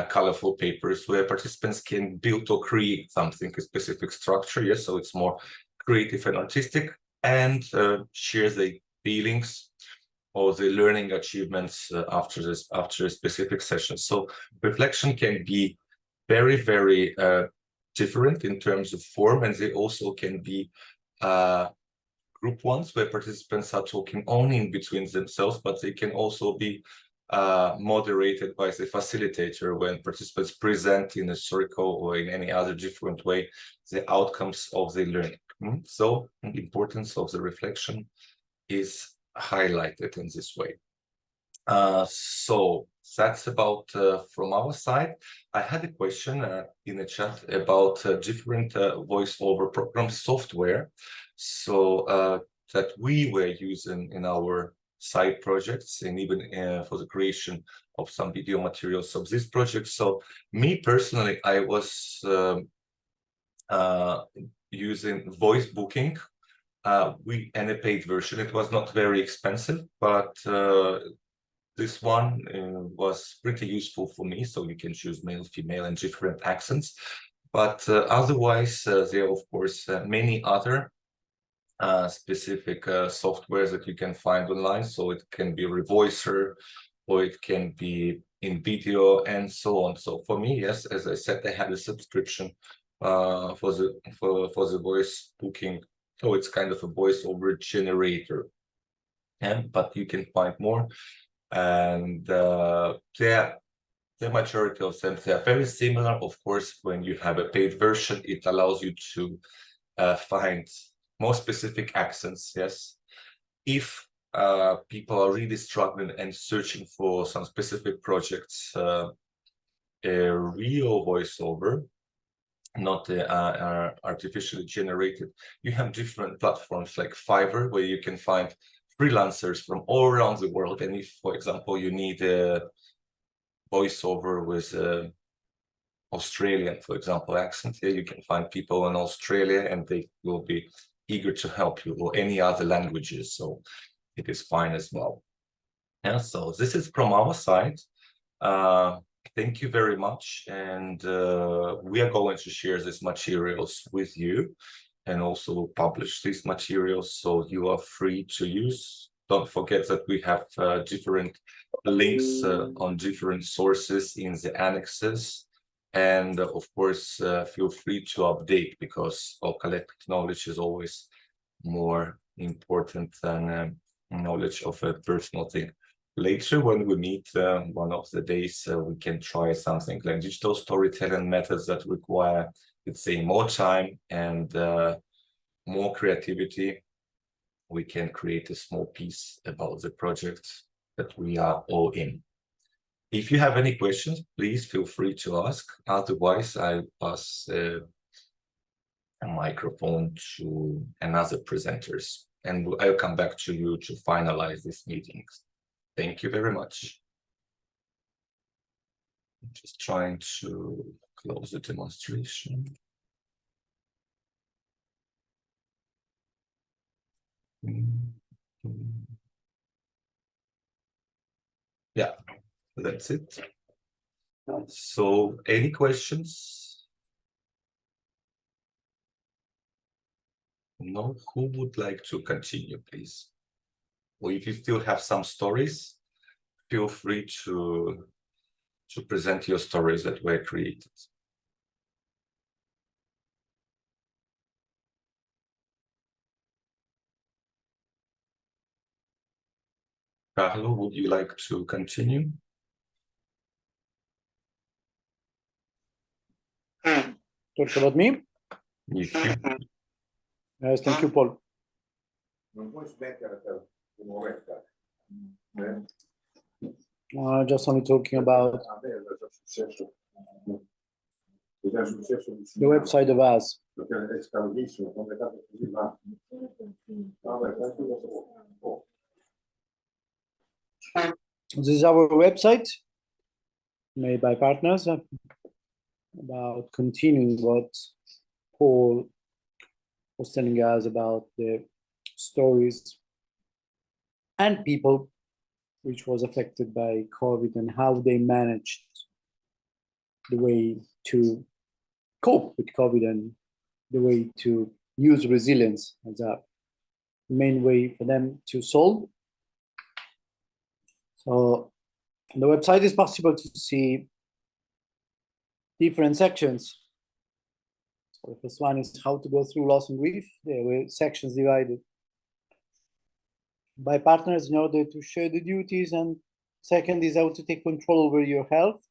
colorful papers, where participants can build or create something, a specific structure. Yes, so it's more creative and artistic, and share the feelings or the learning achievements after a specific session. So reflection can be very, very different in terms of form, and they also can be group ones where participants are talking only in between themselves, but they can also be moderated by the facilitator when participants present in a circle or in any other different way the outcomes of the learning. So the importance of the reflection is highlighted in this way. So that's about from our side. I had a question in the chat about different voiceover program software, so that we were using in our side projects, and even for the creation of some video materials of this project. So me personally, I was using Voice Booking. And a paid version. It was not very expensive, but this one was pretty useful for me. So you can choose male, female, and different accents. But otherwise, there are, of course, many other specific softwares that you can find online. So it can be Revoicer, or it can be in video, and so on. So for me, yes, as I said, I had a subscription for the Voice Booking. So it's kind of a voiceover generator, but you can find more. And yeah, The majority of them, they are very similar. Of course, when you have a paid version, it allows you to find more specific accents, yes. If people are really struggling and searching for some specific projects, a real voiceover, not artificially generated, you have different platforms like Fiverr, where you can find freelancers from all around the world. And if, for example, you need a voiceover with Australian, for example, accent, here you can find people in Australia and they will be eager to help you, or any other languages, so it is fine as well. And so this is from our side. Thank you very much, and we are going to share these materials with you and also publish these materials, so you are free to use. Don't forget that we have different links on different sources in the annexes. And of course, feel free to update, because our collected knowledge is always more important than knowledge of a personal thing. Later, when we meet one of the days, we can try something like digital storytelling methods that require, let's say, more time and more creativity. We can create a small piece about the project that we are all in. If you have any questions, please feel free to ask. Otherwise, I pass a microphone to another presenters, and I'll come back to you to finalize this meeting. Thank you very much. I'm just trying to close the demonstration. Yeah, that's it. So, any questions? No? Who would like to continue, please? Or if you still have some stories, feel free to present your stories that were created. Carlo, would you like to continue? Talk about me? If you, Yes, thank you, Paul. Just only talking about the website of us. This is our website made by partners about continuing what Paul was telling us about the stories and people which was affected by COVID and how they managed the way to cope with COVID and the way to use resilience as a main way for them to solve. So on the website is possible to see different sections. So the first one is how to go through loss and grief. There were sections divided by partners in order to share the duties, and second is how to take control over your health.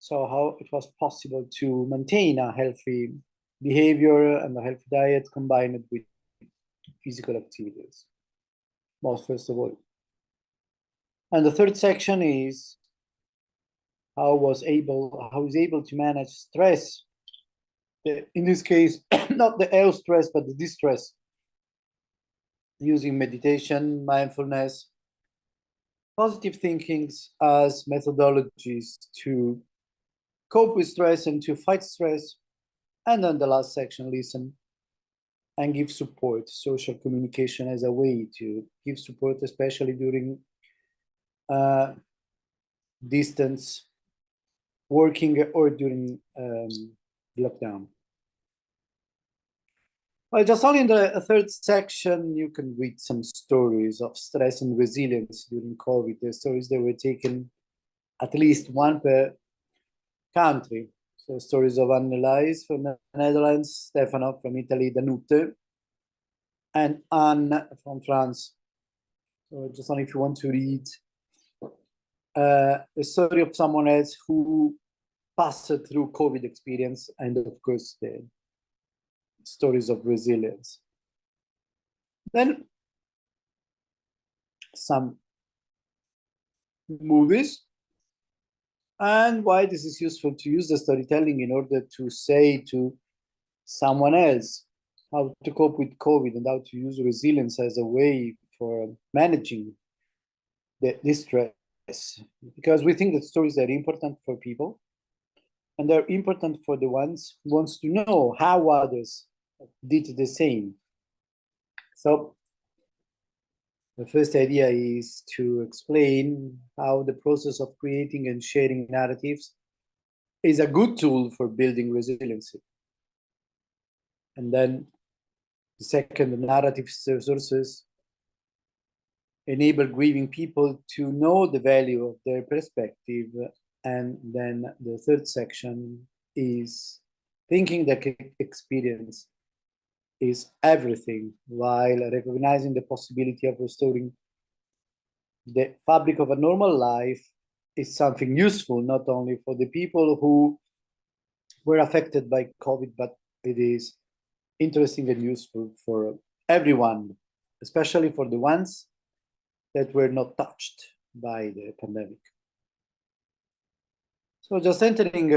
So how it was possible to maintain a healthy behavior and a healthy diet combined with physical activities, most first of all. And the third section is how is able to manage stress. In this case, not the eustress, but the distress, using meditation, mindfulness, positive thinkings as methodologies to cope with stress and to fight stress. And then the last section, listen and give support, social communication as a way to give support, especially during distance working or during lockdown. Well, just only in the third section, you can read some stories of stress and resilience during COVID. The stories that were taken, at least one per country. So stories of Annelies from the Netherlands, Stefano from Italy, Danute, and Anne from France. So just only if you want to read a story of someone else who passed through COVID experience, and of course the stories of resilience. Then some movies, and why this is useful to use the storytelling in order to say to someone else how to cope with COVID and how to use resilience as a way for managing the distress. Because we think that stories are important for people, and they're important for the ones who wants to know how others did the same. So the first idea is to explain how the process of creating and sharing narratives is a good tool for building resiliency. And then the second, the narrative sources enable grieving people to know the value of their perspective. And then the third section is thinking that experience is everything, while recognizing the possibility of restoring the fabric of a normal life is something useful, not only for the people who were affected by COVID, but it is interesting and useful for everyone, especially for the ones that were not touched by the pandemic. So just entering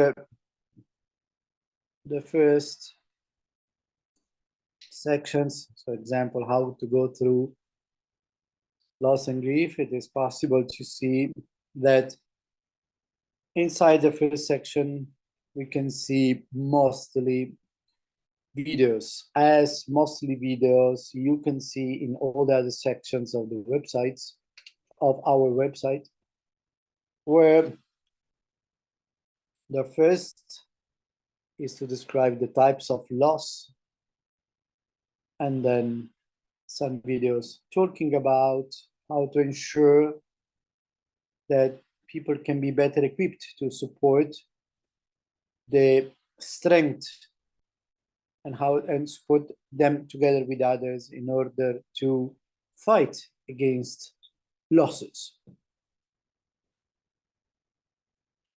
the first sections, for example, how to go through loss and grief, it is possible to see that inside the first section, we can see mostly videos. As mostly videos, you can see in all the other sections of the websites, of our website, where the first is to describe the types of loss, and then some videos talking about how to ensure that people can be better equipped to support the strength and how and support them together with others in order to fight against losses.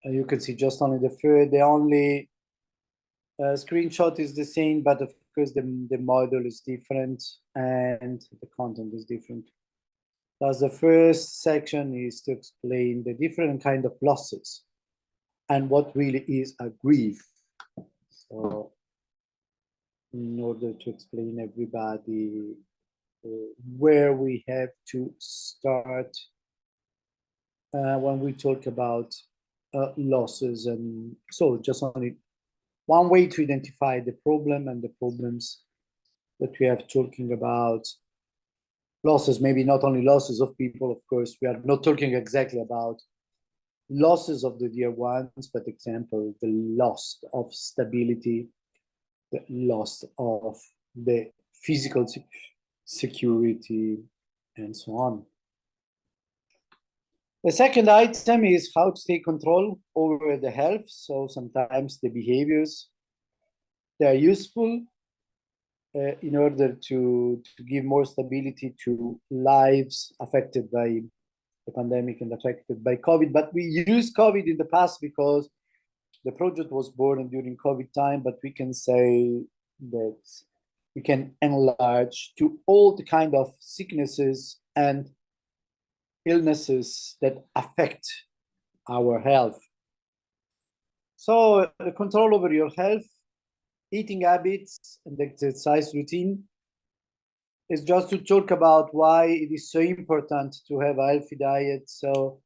And you can see just only the only screenshot is the same, but of course the model is different and the content is different. Thus, the first section is to explain the different kind of losses and what really is a grief. So, in order to explain everybody where we have to start when we talk about losses, and so just only one way to identify the problem and the problems that we have talking about losses, maybe not only losses of people, of course, we are not talking exactly about losses of the dear ones, but example, the loss of stability, the loss of the physical security, and so on. The second item is how to take control over the health. So sometimes the behaviors, they are useful in order to give more stability to lives affected by the pandemic and affected by COVID. But we used COVID in the past because the project was born during COVID time, but we can say that we can enlarge to all the kind of sicknesses and illnesses that affect our health. So control over your health, eating habits, and exercise routine is just to talk about why it is so important to have a healthy diet. So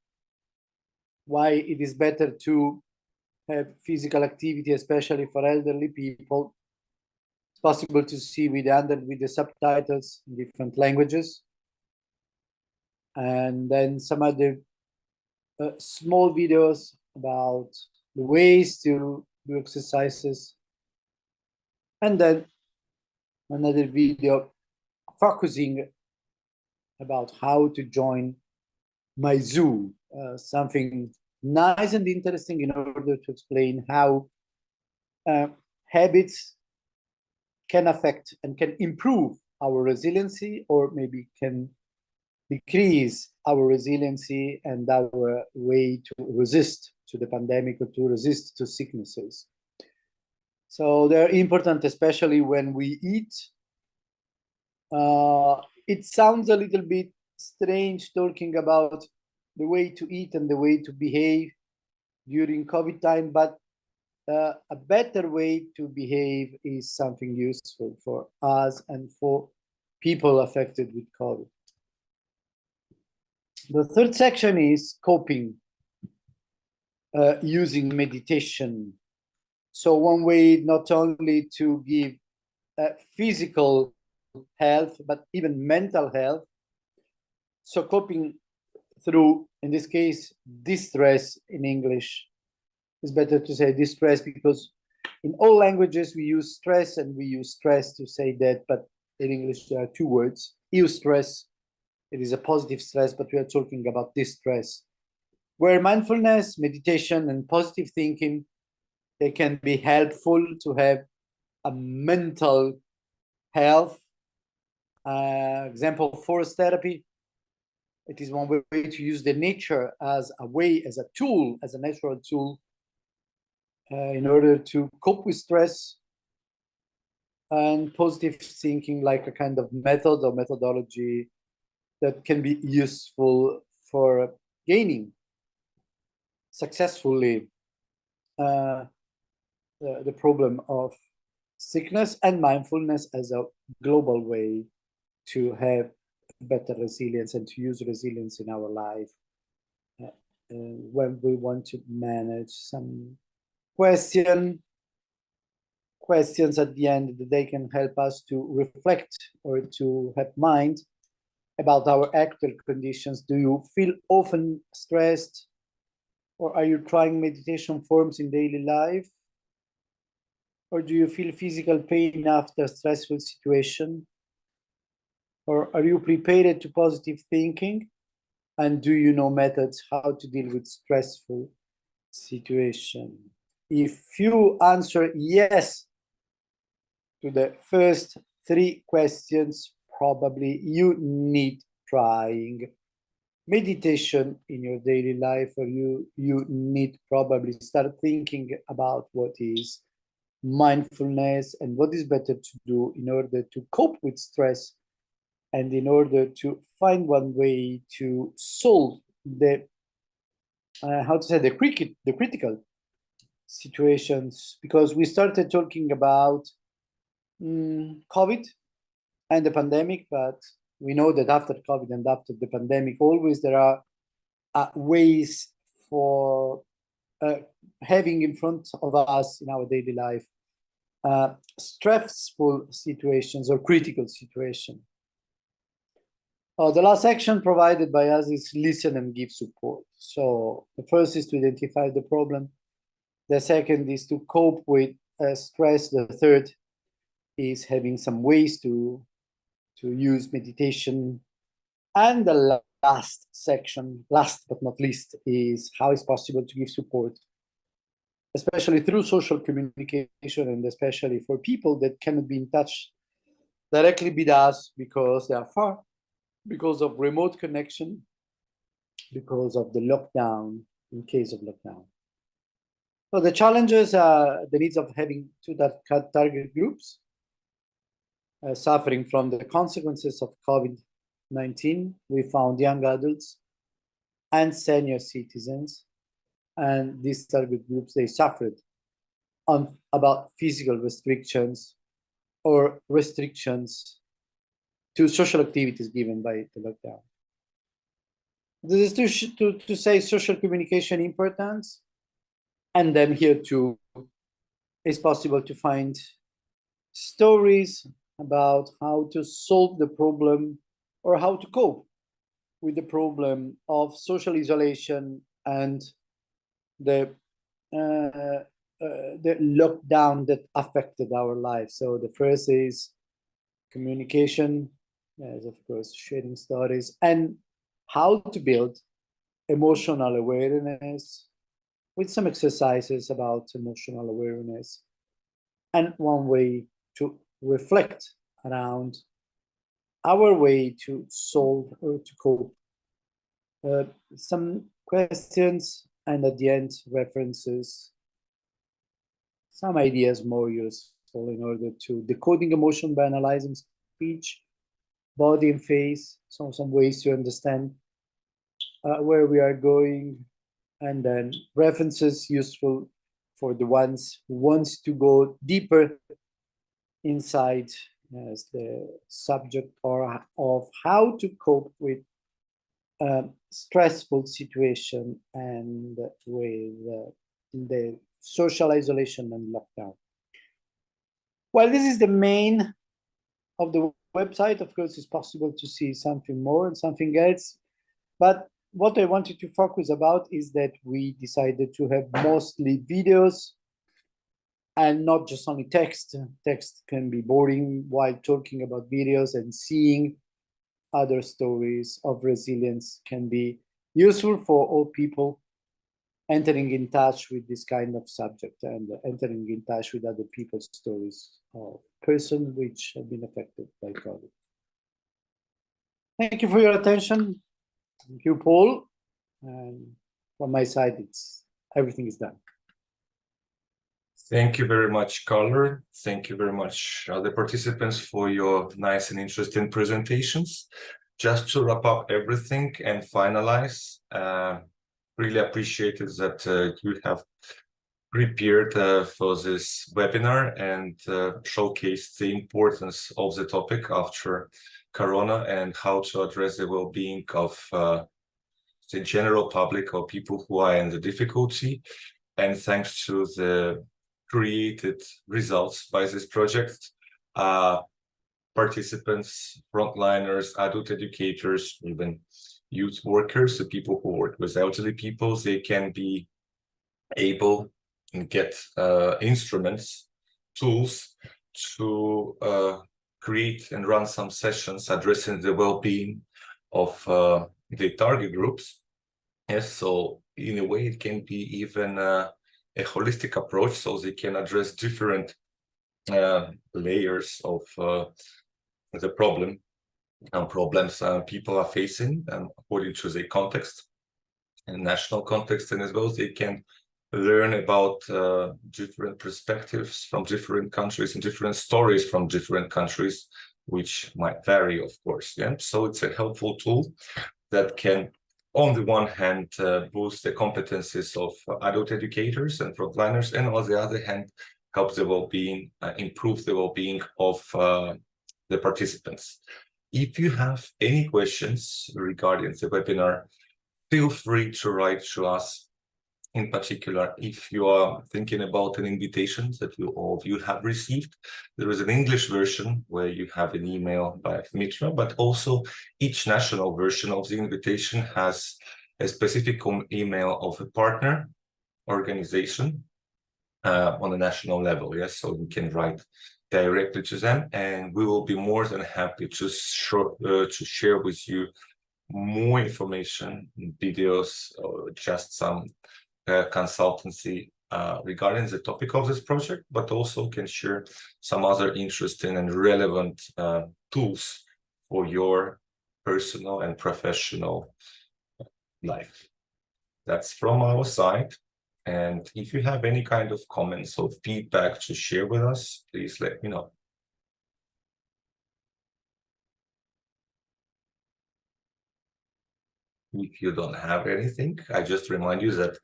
why it is better to have physical activity, especially for elderly people. It's possible to see with the subtitles in different languages. And then some other small videos about the ways to do exercises. And then another video focusing about how to join my zoo, something nice and interesting in order to explain how habits can affect and can improve our resiliency, or maybe can decrease our resiliency and our way to resist to the pandemic or to resist to sicknesses. So they're important, especially when we eat. It sounds a little bit strange talking about the way to eat and the way to behave during COVID time, but a better way to behave is something useful for us and for people affected with COVID. The third section is coping using meditation. So one way not only to give physical health, but even mental health. So coping through, in this case, distress in English. It's better to say distress because in all languages we use stress and we use stress to say that, but in English there are two words. Eustress, it is a positive stress, but we are talking about distress. Where mindfulness, meditation, and positive thinking, they can be helpful to have a mental health. Example, forest therapy. It is one way to use the nature as a way, as a tool, as a natural tool in order to cope with stress, and positive thinking like a kind of method or methodology that can be useful for gaining successfully the problem of sickness, and mindfulness as a global way to have better resilience and to use resilience in our life when we want to manage some questions at the end that they can help us to reflect or to have mind about our actual conditions. Do you feel often stressed, or are you trying meditation forms in daily life? Or do you feel physical pain after a stressful situation? Or are you prepared to positive thinking? And do you know methods how to deal with stressful situation? If you answer yes to the first three questions, probably you need trying meditation in your daily life, or you need probably start thinking about what is mindfulness and what is better to do in order to cope with stress and in order to find one way to solve the the critical situations, because we started talking about COVID and the pandemic, but we know that after COVID and after the pandemic, always there are ways for having in front of us in our daily life stressful situations or critical situations. The last action provided by us is listen and give support. So the first is to identify the problem. The second is to cope with stress. The third is having some ways to use meditation. And the last section, last but not least, is how it's possible to give support, especially through social communication, and especially for people that cannot be in touch directly with us because they are far, because of remote connection, because of the lockdown, in case of lockdown. So the challenges are the needs of having two target groups suffering from the consequences of COVID-19. We found young adults and senior citizens, and these target groups, they suffered about physical restrictions or restrictions to social activities given by the lockdown. This is to say social communication importance, and then here too it's possible to find stories about how to solve the problem or how to cope with the problem of social isolation and the lockdown that affected our life. So the first is communication, as of course sharing stories, and how to build emotional awareness with some exercises about emotional awareness, and one way to reflect around our way to solve or to cope. Some questions, and at the end, references, some ideas more useful in order to decoding emotion by analyzing speech, body and face, some ways to understand where we are going, and then references useful for the ones who wants to go deeper inside as the subject or of how to cope with stressful situation and with the social isolation and lockdown. Well, this is the main of the website. Of course, it's possible to see something more and something else, but what I wanted to focus about is that we decided to have mostly videos and not just only text. Text can be boring while talking about videos, and seeing other stories of resilience can be useful for all people entering in touch with this kind of subject and entering in touch with other people's stories of person which have been affected by COVID. Thank you for your attention. Thank you, Paul. And from my side, everything is done. Thank you very much, Carlo. Thank you very much, other participants, for your nice and interesting presentations. Just to wrap up everything and finalize, really appreciated that you have prepared for this webinar and showcased the importance of the topic after Corona and how to address the well-being of the general public or people who are in the difficulty. And thanks to the created results by this project, participants, frontliners, adult educators, even youth workers, the people who work with elderly people, they can be able and get instruments, tools to create and run some sessions addressing the well-being of the target groups. Yes, so in a way it can be even a holistic approach, so they can address different layers of the problem and problems people are facing, according to the context and national context, and as well they can learn about different perspectives from different countries and different stories from different countries, which might vary, of course. Yeah, so it's a helpful tool that can, on the one hand, boost the competencies of adult educators and frontliners, and on the other hand, help the well-being, improve the well-being of the participants. If you have any questions regarding the webinar, feel free to write to us. In particular, if you are thinking about an invitation that all of you have received, there is an English version where you have an email by Mitra, but also each national version of the invitation has a specific email of a partner organization on a national level. Yes, so you can write directly to them, and we will be more than happy to share with you more information, videos, or just some consultancy regarding the topic of this project, but also can share some other interesting and relevant tools for your personal and professional life. That's from our side. And if you have any kind of comments or feedback to share with us, please let me know. If you don't have anything, I just remind you that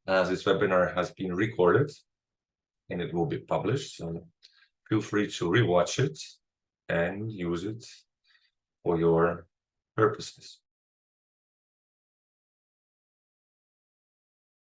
this webinar has been recorded and it will be published. So feel free to rewatch it and use it for your purposes.